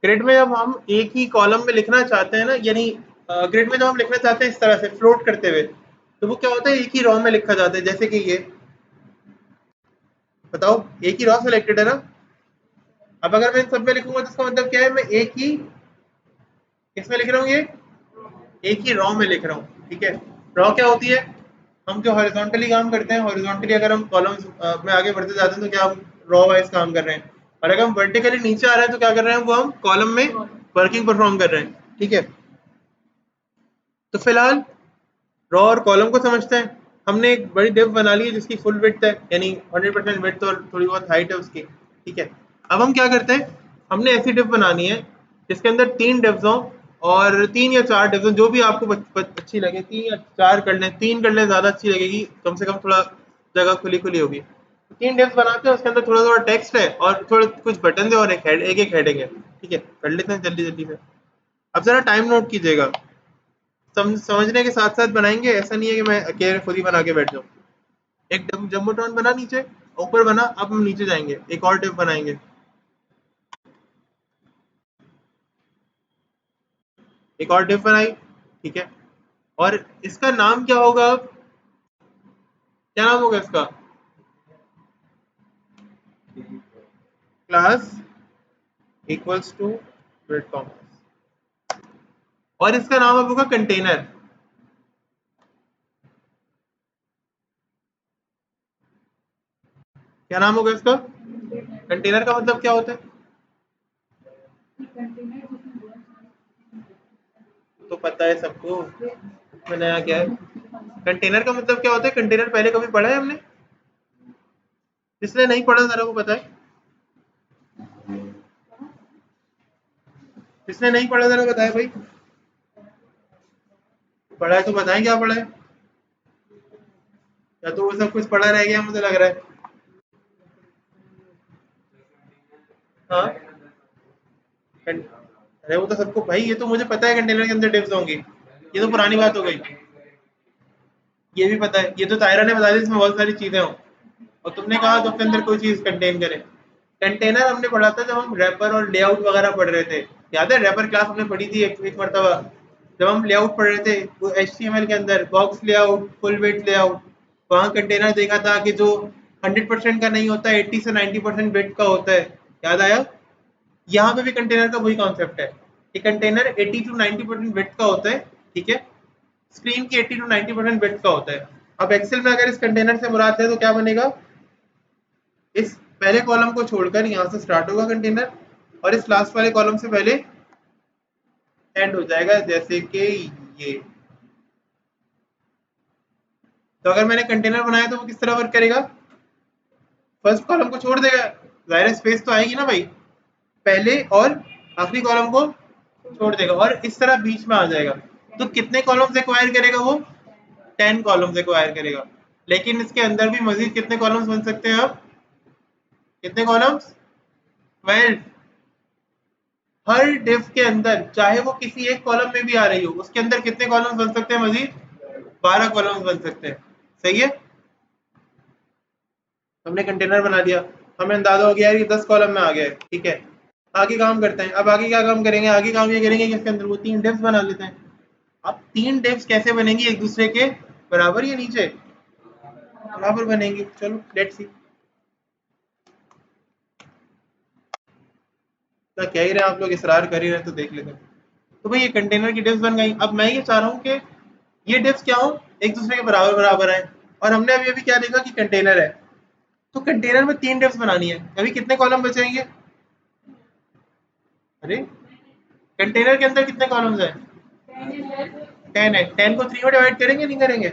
ग्रिड में जब हम एक ही कॉलम में लिखना चाहते हैं ना, यानी ग्रिड में जब हम लिखना चाहते हैं इस तरह से फ्लोट करते हुए, तो वो क्या होता है, एक ही रॉ में लिखा जाता है। जैसे कि ये बताओ, एक ही रॉ सिलेक्टेड है ना। अब अगर मैं इन सब में लिखूंगा तो इसका मतलब क्या है, मैं एक ही किसमें लिख रहा हूँ, ये एक ही रॉ में लिख रहा हूँ, ठीक है। रॉ क्या होती है, हम जो हॉरिजॉन्टली काम करते हैं, हॉरिजॉन्टली अगर हम कॉलम्स में आगे बढ़ते जाते हैं तो क्या हम रॉ वाइज काम कर रहे हैं, और अगर हम वर्टिकली नीचे आ रहे हैं तो क्या कर रहे हैं, वो हम कॉलम में वर्किंग परफॉर्म कर रहे हैं, ठीक है। तो फिलहाल रॉ और कॉलम को समझते हैं। हमने एक बड़ी डिव बना ली है जिसकी फुल विड्थ है, यानी 100% विड्थ और थोड़ी बहुत हाइट है उसकी, ठीक है। अब हम क्या करते हैं, हमने ऐसी डिव बनानी है जिसके अंदर 3 डिव्स हों, और 3 या 4 डिव्स हों, जो भी आपको अच्छी लगे, 3 या 4 कर लें, 3 कर लें ज़्यादा अच्छी लगेगी, कम से कम थोड़ा जगह खुली खुली होगी। 3 डिव्स बनाते हैं, उसके अंदर थोड़ा थोड़ा टेक्स्ट है और थोड़े कुछ बटन है और एक हेडिंग है, ठीक है। कर लेते हैं जल्दी जल्दी से। अब जरा टाइम नोट कीजिएगा, समझने के साथ साथ बनाएंगे, ऐसा नहीं है कि मैं अकेले खुद ही बना के बैठ जाऊँ। एक जम्बोट्रॉन बना नीचे, ऊपर बना, अब हम नीचे जाएंगे, एक और डिव बनाएंगे, एक और डिव बनाई, ठीक है। और इसका नाम क्या होगा अब, क्या नाम होगा इसका? Class equals to bread commerce, और इसका नाम अब होगा कंटेनर। क्या नाम होगा इसका? कंटेनर का मतलब क्या होता है? तो पता है सबको, इसमें नया क्या है? कंटेनर का मतलब क्या होता है? कंटेनर पहले कभी पढ़ा है हमने? जिसने नहीं पढ़ा जरा वो पता है। जिसने नहीं पढ़ा जरा बताए भाई, पढ़ा है तो बताएं क्या पढ़ा है, या तो वो सब कुछ पढ़ा रह गया मुझे लग रहा है। हाँ अरे वो तो सबको भाई, ये तो मुझे पता है कंटेनर के अंदर डिप्स होंगी, ये तो पुरानी बात हो गई। ये भी पता है, ये तो तायरा ने बता दिया इसमें बहुत सारी चीजें हों, और तुमने कहा तो उसके अंदर कोई चीज कंटेन करे। कंटेनर हमने पढ़ा था जब हम रैपर और लेआउट वगैरह पढ़ रहे थे, याद है रैपर क्लास हमने पढ़ी थी एक मरतबा, जब हम लेआउट पढ़ रहे थे वो HTML के अंदर box layout, full weight layout, वहाँ कंटेनर देखा था कि जो 100% का नहीं होता, 80 से 90% वेट का होता है, याद आया। यहाँ पे भी कंटेनर का वही कॉन्सेप्ट है कि कंटेनर 80 टू 90% वेट का होता है, ठीक है, स्क्रीन की 80 टू 90% वेट का होता है। अब एक्सेल में अगर इस कंटेनर से मुराद है तो क्या बनेगा, इस पहले कॉलम को छोड़कर यहाँ से स्टार्ट होगा कंटेनर, और इस लास्ट वाले कॉलम से पहले एंड हो जाएगा, जैसे कि ये। तो अगर मैंने कंटेनर बनाया तो वो किस तरह वर्क करेगा, फर्स्ट कॉलम को छोड़ देगा, जाहिर स्पेस तो आएगी ना भाई, पहले और आखिरी कॉलम को छोड़ देगा और इस तरह बीच में आ जाएगा। तो कितने कॉलम्स एक्वायर करेगा वो, 10 कॉलम्स एक्वायर करेगा। लेकिन इसके अंदर भी मजीद कितने कॉलम्स बन सकते हैं अब, कितने कॉलम्स, 12। हर डिफ के अंदर चाहे वो किसी एक कॉलम में भी आ रही हो, उसके अंदर कितने कॉलम्स बन सकते हैं मजीद, 12 कॉलम्स बन सकते हैं। सही है, हमने कंटेनर बना दिया, हमें अंदाजा हो गया कि 10 कॉलम में आ गया है, ठीक है। आगे काम करते हैं, अब आगे क्या काम करेंगे, आगे काम ये करेंगे कि इसके अंदर वो 3 डिव्स बना लेते हैं। अब 3 डिव्स कैसे बनेंगी एक दूसरे के बराबर या नीचे, बराबर बनेंगी, चलो लेट्स सी। क्या कह ही रहे हैं आप लोग, इसरार कर ही रहे हैं, तो देख लेते हैं। तो भाई ये कंटेनर की डिव्स बन गई। अब मैं ये चाह रहा हूँ कि ये डिव्स क्या हो, एक दूसरे के बराबर बराबर है, और हमने अभी अभी क्या देखा कि कंटेनर है, तो कंटेनर में 3 डिव्स बनानी है। अभी कितने कॉलम बचेंगे, अरे कंटेनर के अंदर कितने कॉलम्स हैं, 10 है, 10 को 3 में डिवाइड करेंगे नहीं करेंगे,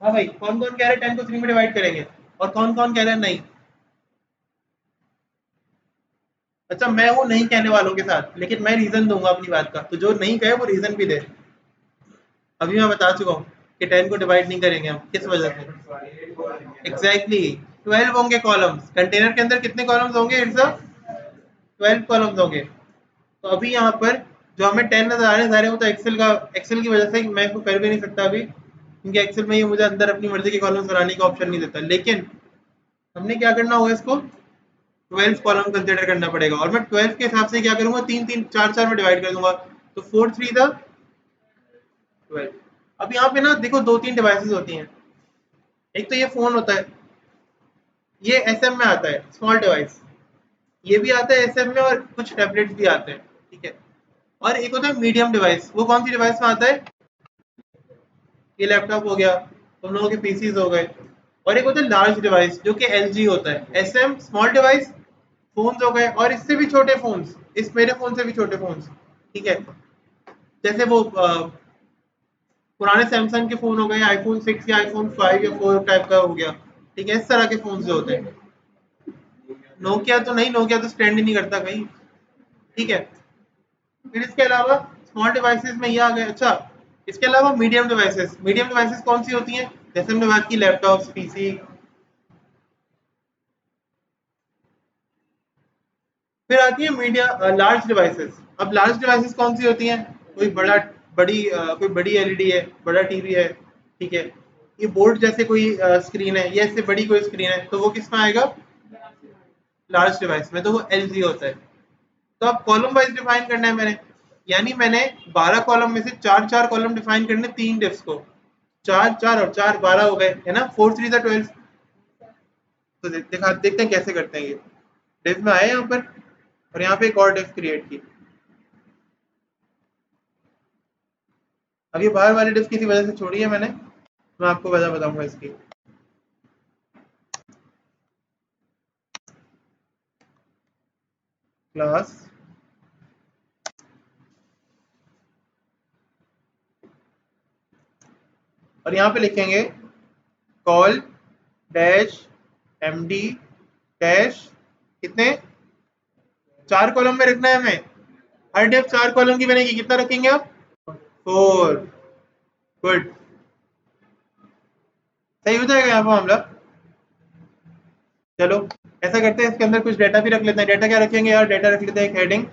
हाँ भाई, कौन कौन कह रहे हैं 10 को 3 में डिवाइड करेंगे, और कौन कौन कह रहे हैं नहीं। अच्छा मैं वो नहीं कहने वालों के साथ, लेकिन मैं रीजन दूंगा अपनी बात का, तो जो नहीं कहे वो रीजन भी दे। अभी मैं बता चुका हूँ कि 10 को डिवाइड नहीं करेंगे हम, किस वजह से, एग्जैक्टली 12 होंगे कॉलम्स, कंटेनर के अंदर कितने कॉलम्स होंगे, इट्स 12 कॉलम्स होंगे। तो अभी यहाँ पर जो हमें 10 नजर आ रहे हैं वो तो एक्सेल की वजह से मैं इसको कर भी नहीं सकता अभी, क्योंकि एक्सेल में ये मुझे अंदर अपनी मर्जी के कॉलम्स बनाने का ऑप्शन नहीं देता। लेकिन हमने क्या करना होगा, इसको 12 कॉलम कंसिडर करना पड़ेगा, और मैं 12 के हिसाब से क्या करूंगा, 3 3 4 4 में डिवाइड कर दूंगा, तो 4 3 था 12। अब यहाँ पे ना देखो दो तीन डिवाइसेस होती हैं, एक तो ये फोन होता है, ये एसएम में आता है, स्मॉल डिवाइस, ये भी आता है एसएम में, और कुछ टैबलेट्स भी आते हैं, ठीक है। और एक होता है मीडियम डिवाइस, वो कौन सी डिवाइस में आता है, ये लैपटॉप हो गया, तुम लोगों के पीसीज हो गए। और एक होता है लार्ज डिवाइस जो कि एलजी होता है, एसएम स्मॉल डिवाइस, फोन्स हो गए, और इससे भी छोटे फोन्स, इस मेरे फोन से भी छोटे फोन्स, ठीक है। जैसे वो पुराने सैमसंग के फोन हो गए, आईफोन 6 या आईफोन 5 या 4 टाइप का हो गया, ठीक है, इस तरह के फोन जो होते हैं। नोकिया तो नहीं, नोकिया तो स्टैंड ही नहीं करता कहीं, ठीक है। फिर इसके अलावा स्मॉल डिवाइसेस में ये आ गए। अच्छा इसके अलावा मीडियम डिवाइसेस कौन सी होती हैं, जैसे हमने बात की लैपटॉप्स, पीसी। फिर आती है मीडियम लार्ज डिवाइसेस। अब लार्ज डिवाइसेस कौन सी होती हैं, कोई कोई बड़ी एलईडी है, बड़ा टीवी है, ठीक है, ये बोर्ड जैसे कोई स्क्रीन है, या इससे बड़ी कोई स्क्रीन है, तो वो किस में आएगा, लार्ज डिवाइस में, तो वो एलजी होता है। तो अब कॉलम वाइज डिफाइन करना है मैंने, यानी मैंने 12 कॉलम में से चार चार कॉलम डिफाइन करने, 3 डिप्स को, 4 4 और 4 12 हो गए, है ना, 4 3 12। तो देखते हैं कैसे करते हैं ये। डिफ में आए यहाँ पर, और यहाँ पे एक और डिफ क्रिएट की। अब ये बाहर वाली डिफ किसी वजह से छोड़ी है मैंने, मैं आपको वजह बताऊंगा इसकी। क्लास, और यहाँ पे लिखेंगे कॉल डैश एमडी डैश कितने 4 कॉलम में रखना है हमें, हर डेफ 4 कॉलम की बनेगी। कितना रखेंगे आप? 4। गुड, सही हो जाएगा यहाँ पर मामला। चलो ऐसा करते हैं, इसके अंदर कुछ डाटा भी रख लेते हैं। डाटा क्या रखेंगे यार? डाटा रख लेते हैं एक हेडिंग,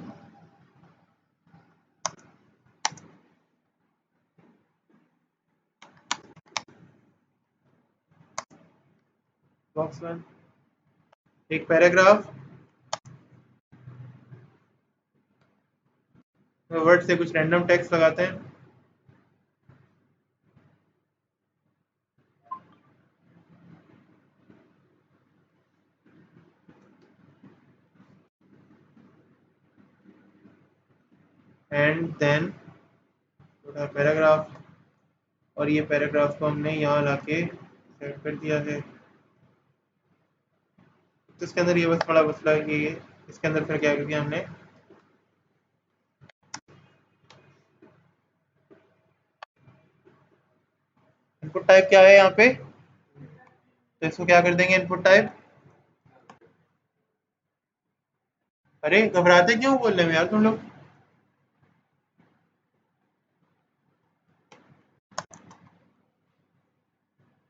बॉक्स 1, एक पैराग्राफ, वर्ड से कुछ रैंडम टेक्स्ट लगाते हैं, एंड देन पैराग्राफ, और ये पैराग्राफ को हमने यहाँ लाके सेट कर दिया है। तो इसके अंदर ये बस बड़ा मसला है कि ये इसके अंदर फिर क्या कर दिया हमने, इनपुट टाइप क्या है यहाँ पे, तो इसको क्या कर देंगे इनपुट टाइप। अरे घबराते क्यों बोलने में यार तुम लोग?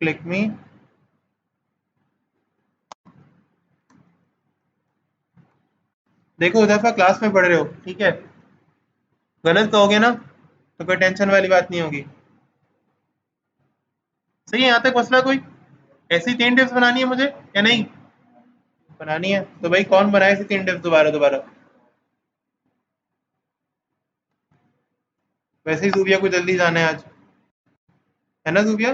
क्लिक मी, देखो उधर क्लास में पढ़ रहे हो, ठीक है, गलत कहोगे ना तो कोई टेंशन वाली बात नहीं होगी। सही है यहाँ तक मसला? कोई ऐसी 3 टिप्स बनानी है मुझे या नहीं बनानी है? तो भाई कौन बनाए ऐसी 3 टिप्स दोबारा दोबारा? वैसे ही जूबिया को जल्दी जाना है आज, है ना जूबिया?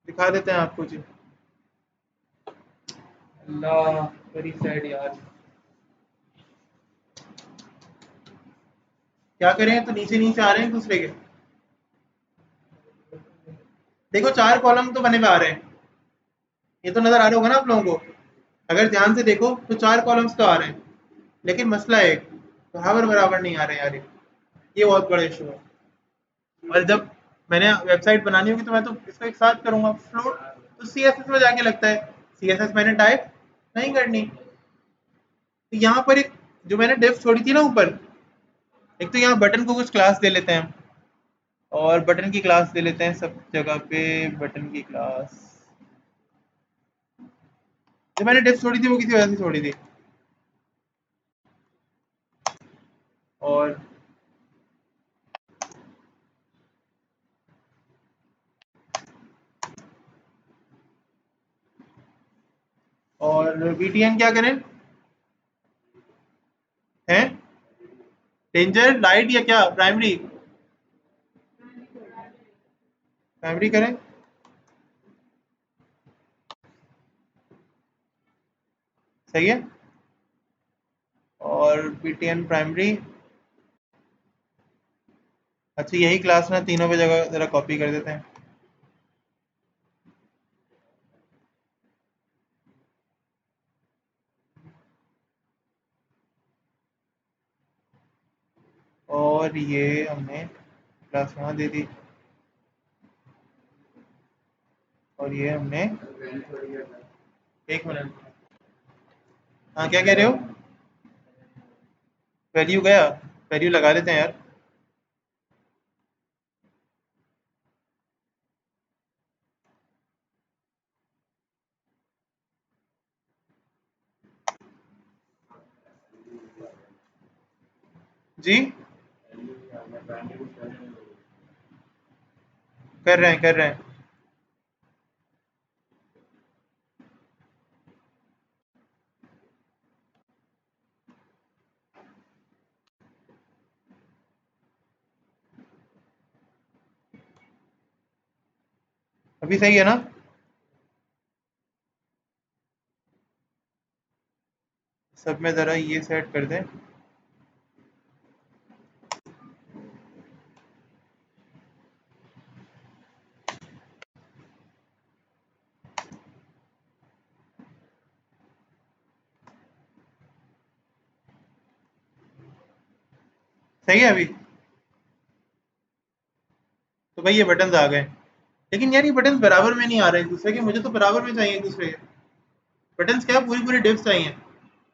दिखा देते हैं आपको जी। अल्लाह, वेरी सैड यार, क्या करें? तो नीचे नीचे आ रहे हैं एक दूसरे के। देखो 4 कॉलम तो बने हुए आ रहे हैं, ये तो नजर आ रहा होगा ना आप लोगों को। अगर ध्यान से देखो तो 4 कॉलम्स तो आ रहे हैं, लेकिन मसला है एक, बराबर बराबर नहीं आ रहे यार, ये बहुत बड़ा इशू है। और जब मैंने वेबसाइट बनानी होगी तो मैं तो इसको एक साथ करूंगा फ्लोट, तो सीएसएस में जाके लगता है, सीएसएस मैंने टाइप नहीं करनी। तो यहाँ पर एक जो मैंने डिफ छोड़ी थी ना ऊपर, एक तो यहाँ बटन को कुछ क्लास दे लेते हैं, और बटन की क्लास दे लेते हैं सब जगह पे, बटन की क्लास। जो मैंने डिफ छोड़ी थी वो किसी वजह से छोड़ी थी। और बीटीएन क्या करें? हैं डेंजर लाइट या क्या? प्राइमरी, प्राइमरी करें। सही है। और बीटीएन प्राइमरी, अच्छा यही क्लास ना तीनों पे जगह जरा कॉपी कर देते हैं। और ये हमने क्लास वहाँ दे दी, और ये हमने, एक मिनट, हाँ क्या कह रहे हो? वैल्यू गया, वैल्यू लगा देते हैं यार। जी कर रहे हैं कर रहे हैं। अभी सही है ना? सब में ज़रा ये सेट कर दें। सही है अभी? तो भाई ये बटन आ गए, लेकिन यार ये बटन बराबर में नहीं आ रहे एक दूसरे के, मुझे तो बराबर में चाहिए एक दूसरे के। बटन क्या पूरी पूरी डिप्स चाहिए।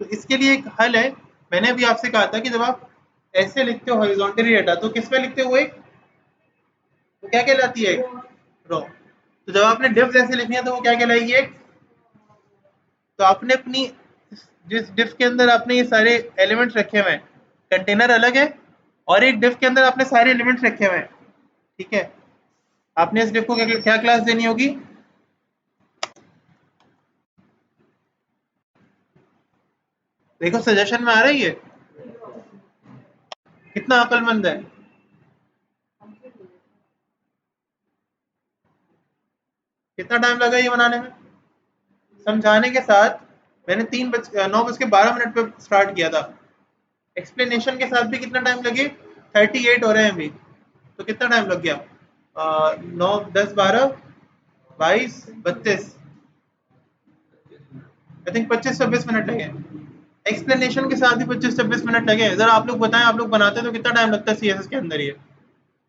तो इसके लिए एक हल है। मैंने अभी आपसे कहा था कि जब आप ऐसे लिखते हो हॉरिजॉन्टली डाटा तो किस पे लिखते हो, वो एक वो क्या कहलाती है, रो। तो जब आपने डिप्स ऐसे लिखनी है तो वो क्या कहलाएगी, एक। तो आपने अपनी जिस डिफ के अंदर आपने ये सारे एलिमेंट्स रखे हुए हैं, कंटेनर अलग है, और एक डिफ के अंदर आपने सारे एलिमेंट्स रखे हुए हैं, ठीक है। आपने इस डिफ को क्या क्लास देनी होगी, देखो सजेशन में आ रहा है ये, कितना अकलमंद है। कितना टाइम लगा ये बनाने में, समझाने के साथ। मैंने 9:12 पे स्टार्ट किया था। एक्सप्लेनेशन के साथ भी कितना टाइम लगे, 38 हो रहे हैं अभी। तो कितना टाइम लग गया, 9, 10, 12, 22, 32, आई थिंक 25-26 मिनट लगे। एक्सप्लेनेशन के साथ ही 25-26 मिनट लगे। जरा आप लोग बताएं, आप लोग बनाते तो कितना टाइम लगता है सीएसएस के अंदर, ये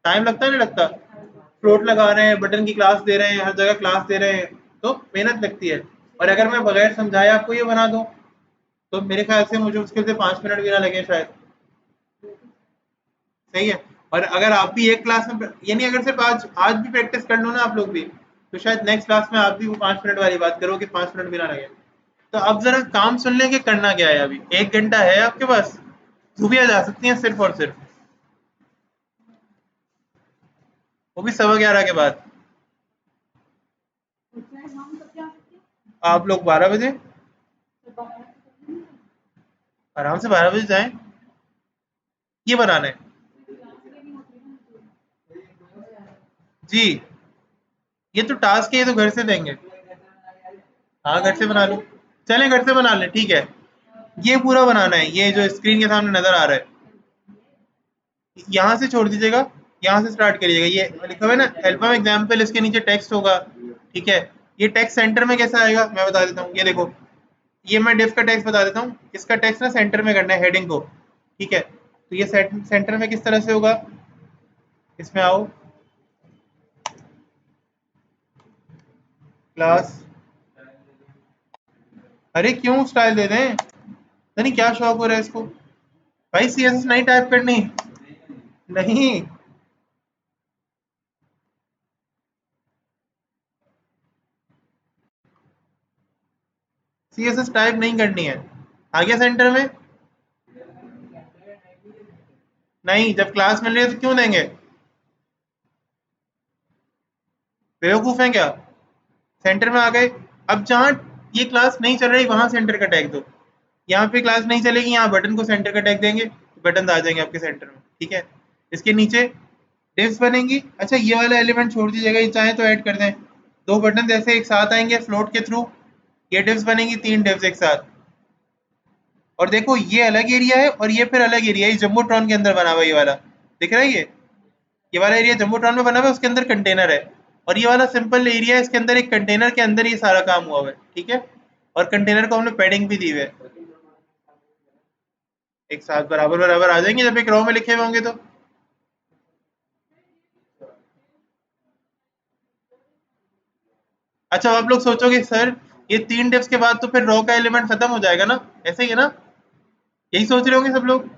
टाइम लगता है नहीं लगता। फ्लोट लगा रहे हैं, बटन की क्लास दे रहे हैं, हर जगह क्लास दे रहे हैं, तो मेहनत लगती है। और अगर मैं बगैर समझाए आपको ये बना दूं तो मेरे ख्याल से मुझे मुश्किल से 5 मिनट भी ना लगे शायद। सही है। और अगर आप भी एक क्लास में, यानी अगर सिर्फ आज आज भी प्रैक्टिस कर लो ना आप लोग भी, तो शायद नेक्स्ट क्लास में आप भी वो 5 मिनट वाली बात करो कि 5 मिनट भी ना लगे। तो अब जरा काम सुन लें कि करना क्या है। अभी 1 घंटा है आपके पास, खूबियाँ जा सकती हैं सिर्फ और सिर्फ, वो भी 11:15 के बाद। आप लोग 12 बजे, आराम से 12 बजे जाएं। ये बनाना है जी, ये तो टास्क है, ये तो घर से देंगे। हाँ घर से बना लो, चलें घर से बना लें, ठीक है। ये पूरा बनाना है, ये जो स्क्रीन के सामने नजर आ रहा है, यहाँ से छोड़ दीजिएगा, यहाँ से स्टार्ट करिएगा। ये लिखा हुआ है ना हेल्प एम एग्जाम्पल, इसके नीचे टेक्स्ट होगा, ठीक है। ये टेक्स्ट सेंटर में कैसा आएगा मैं बता देता हूँ, ये देखो। ये मैं डिफ का टेक्स्ट बता देता हूँ, इसका टेक्स्ट ना सेंटर में करना है, हेडिंग को, ठीक है। तो ये सेंटर में किस तरह से होगा, इसमें आओ, क्लास। अरे क्यों स्टाइल दे दें, पता नहीं क्या शौक हो रहा है इसको। भाई सीएसएस नहीं टाइप करनी, नहीं। सीएसएस टाइप नहीं करनी है। आ गया सेंटर में, नहीं जब क्लास मिल रही है तो क्यों देंगे, बेवकूफ है क्या। सेंटर में आ गए। अब जहाँ ये क्लास नहीं चल रही वहां सेंटर का टैग दो। यहाँ पे क्लास नहीं चलेगी, यहाँ बटन को सेंटर का टैग देंगे तो बटन आ जाएंगे आपके सेंटर में, ठीक है। इसके नीचे डिव्स बनेंगी। अच्छा ये वाला एलिमेंट छोड़ दीजिएगा, ये चाहे तो ऐड कर दें। दो बटन जैसे एक साथ आएंगे फ्लोट के थ्रू, ये डिव्स बनेंगी, 3 डिव्स एक साथ। और देखो ये अलग एरिया है और ये फिर अलग एरिया है, जम्बोट्रॉन के अंदर बना हुआ ये वाला, दिख रहा है ये वाला एरिया जम्बोट्रॉन में बना हुआ है, उसके अंदर कंटेनर है। और ये वाला सिंपल एरिया है, इसके अंदर एक कंटेनर के अंदर ये सारा काम हुआ हुआ है, ठीक है। और कंटेनर को हमने पैडिंग भी दी हुई है। एक साथ बराबर बराबर आ जाएंगे जब एक रो में लिखे हुए होंगे तो। अच्छा अब आप लोग सोचोगे सर ये 3 डिप्स के बाद तो फिर रो का एलिमेंट खत्म हो जाएगा ना, ऐसे ही है ना, यही सोच रहे होंगे सब लोग।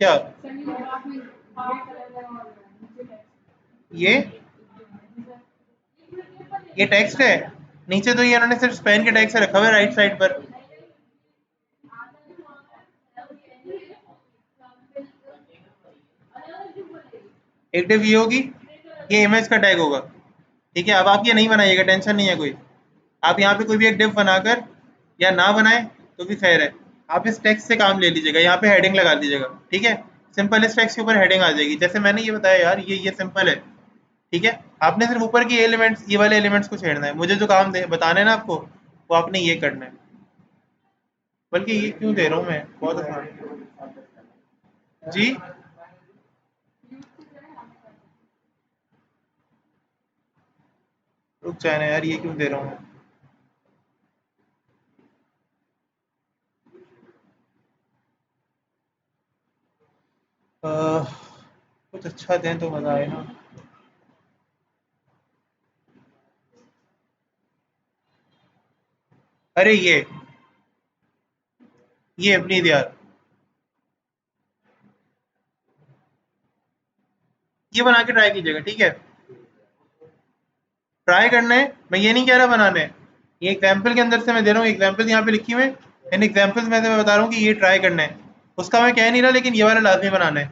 क्या ये ये टेक्स्ट है, नीचे तो ये उन्होंने सिर्फ स्पेन के टैग से रखा हुआ है राइट साइड पर। एक डिव ये होगी, ये इमेज का टैग होगा, ठीक है। अब आप ये नहीं बनाइएगा, टेंशन नहीं है कोई। आप यहाँ पे कोई भी एक डिव बनाकर या ना बनाए तो भी खैर है। आप इस टेक्स्ट से काम ले लीजिएगा, यहाँ पे हेडिंग लगा दीजिएगा, ठीक है। सिंपल इस टेक्स्ट के ऊपर हेडिंग आ जाएगी, जैसे मैंने ये बताया यार, ये सिंपल है, ठीक है। आपने सिर्फ ऊपर की एलिमेंट्स, ये वाले एलिमेंट्स को छेड़ना है, मुझे जो काम दे बताने हैं ना आपको, वो आपने ये करना है। बल्कि ये क्यों दे रहा हूँ मैं, बहुत आसान है। जी, रुक जाए ना यार, ये क्यों दे रहा हूँ मैं। कुछ अच्छा दें तो मजा आए ना। अरे ये अपनी यार, ये बना के ट्राई कीजिएगा, ठीक है। ट्राई करना है, मैं ये नहीं कह रहा बनाना है, ये एग्जाम्पल के अंदर से मैं दे रहा हूँ, एग्जाम्पल यहाँ पे लिखी हुई है, इन एग्जाम्पल्स में से मैं बता रहा हूँ कि ये ट्राई करना है। उसका मैं कह नहीं रहा, लेकिन ये वाला लाजमी बनाना है,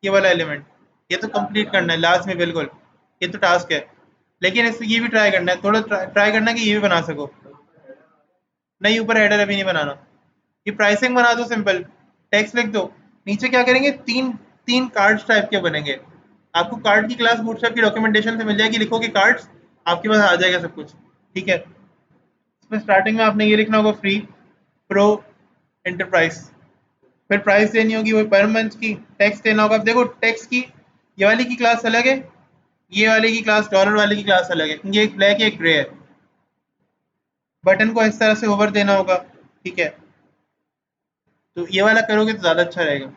ये वाला एलिमेंट, ये तो कंप्लीट करना है लास्ट में बिल्कुल, ये तो टास्क है। लेकिन इससे ये भी ट्राई करना है, थोड़ा ट्राई करना है कि ये भी बना सको। नहीं, ऊपर हेडर अभी नहीं बनाना, ये प्राइसिंग बना दो सिंपल, टेक्स्ट लिख दो। नीचे क्या करेंगे, तीन तीन कार्ड्स टाइप के बनेंगे। आपको कार्ड की क्लास बूटस्ट्रैप की डॉक्यूमेंटेशन से मिल जाएगी, लिखोगे कार्ड्स, आपके पास आ जाएगा सब कुछ, ठीक है। इसमें स्टार्टिंग में आपने ये लिखना होगा, फ्री, प्रो, एंटरप्राइज। फिर प्राइस देनी होगी वो पर मंथ की, टैक्स देना होगा। अब देखो टैक्स की ये वाली की क्लास अलग है, ये वाले की क्लास, डॉलर वाले की क्लास अलग है, क्योंकि एक ब्लैक है एक ग्रे है। बटन को इस तरह से ओवर देना होगा, ठीक है। तो ये वाला करोगे तो ज़्यादा अच्छा रहेगा।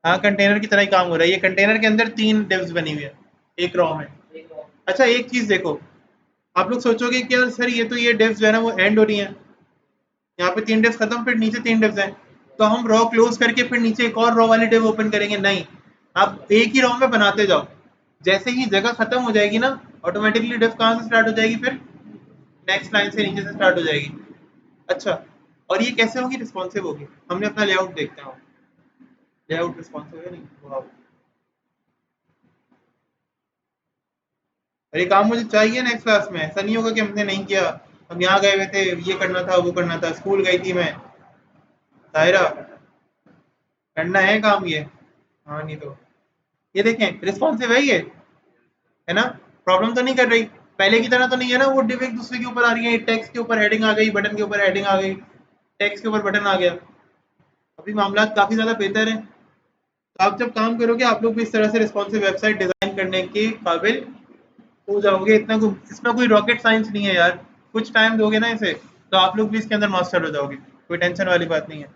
हाँ, कंटेनर की तरह ही काम हो रहा है, ये कंटेनर के अंदर तीन डिव्स बनी हुई है, एक रॉ में। अच्छा, एक चीज़ देखो, आप लोग सोचोगे कि यार सर ये तो ये डिव्स जो है ना वो एंड हो रही हैं, यहाँ पे तीन डिव्स खत्म, फिर नीचे तीन डिव्स हैं, तो हम रॉ क्लोज करके फिर नीचे एक और रॉ वाली डिव ओपन करेंगे? नहीं, आप एक ही रॉ में बनाते जाओ, जैसे ही जगह खत्म हो जाएगी ना, ऑटोमेटिकली डिव कहाँ से स्टार्ट हो जाएगी, फिर नेक्स्ट लाइन से नीचे से स्टार्ट हो जाएगी। अच्छा, और ये कैसे होगी, रिस्पॉन्सिव होगी। हमने अपना लेआउट देखते हैं, लेआउट रिस्पॉन्सिव है नहीं, वाह। और ये काम मुझे चाहिए नेक्स्ट क्लास में, ऐसा नहीं होगा कि हमने नहीं किया, हम यहाँ गए हुए थे, ये करना था वो करना था, स्कूल गई थी मैं, दायरा करना है काम ये। हाँ नहीं तो, ये देखें रिस्पॉन्सिव है ये, है ना, प्रॉब्लम तो नहीं कर रही, पहले की तरह तो नहीं है ना, वो डिव एक दूसरे के ऊपर आ रही है, टेक्स्ट के ऊपर हेडिंग आ गई, बटन के ऊपर हेडिंग आ गई, टेक्स्ट के ऊपर बटन आ गया। अभी मामला काफ़ी ज़्यादा बेहतर है। तो आप जब काम करोगे, आप लोग भी इस तरह से रिस्पॉन्सिव वेबसाइट डिज़ाइन करने के काबिल हो जाओगे। इतना इसमें कोई रॉकेट साइंस नहीं है यार, कुछ टाइम दोगे ना इसे, तो आप लोग भी इसके अंदर मास्टर हो जाओगे, कोई टेंशन वाली बात नहीं है।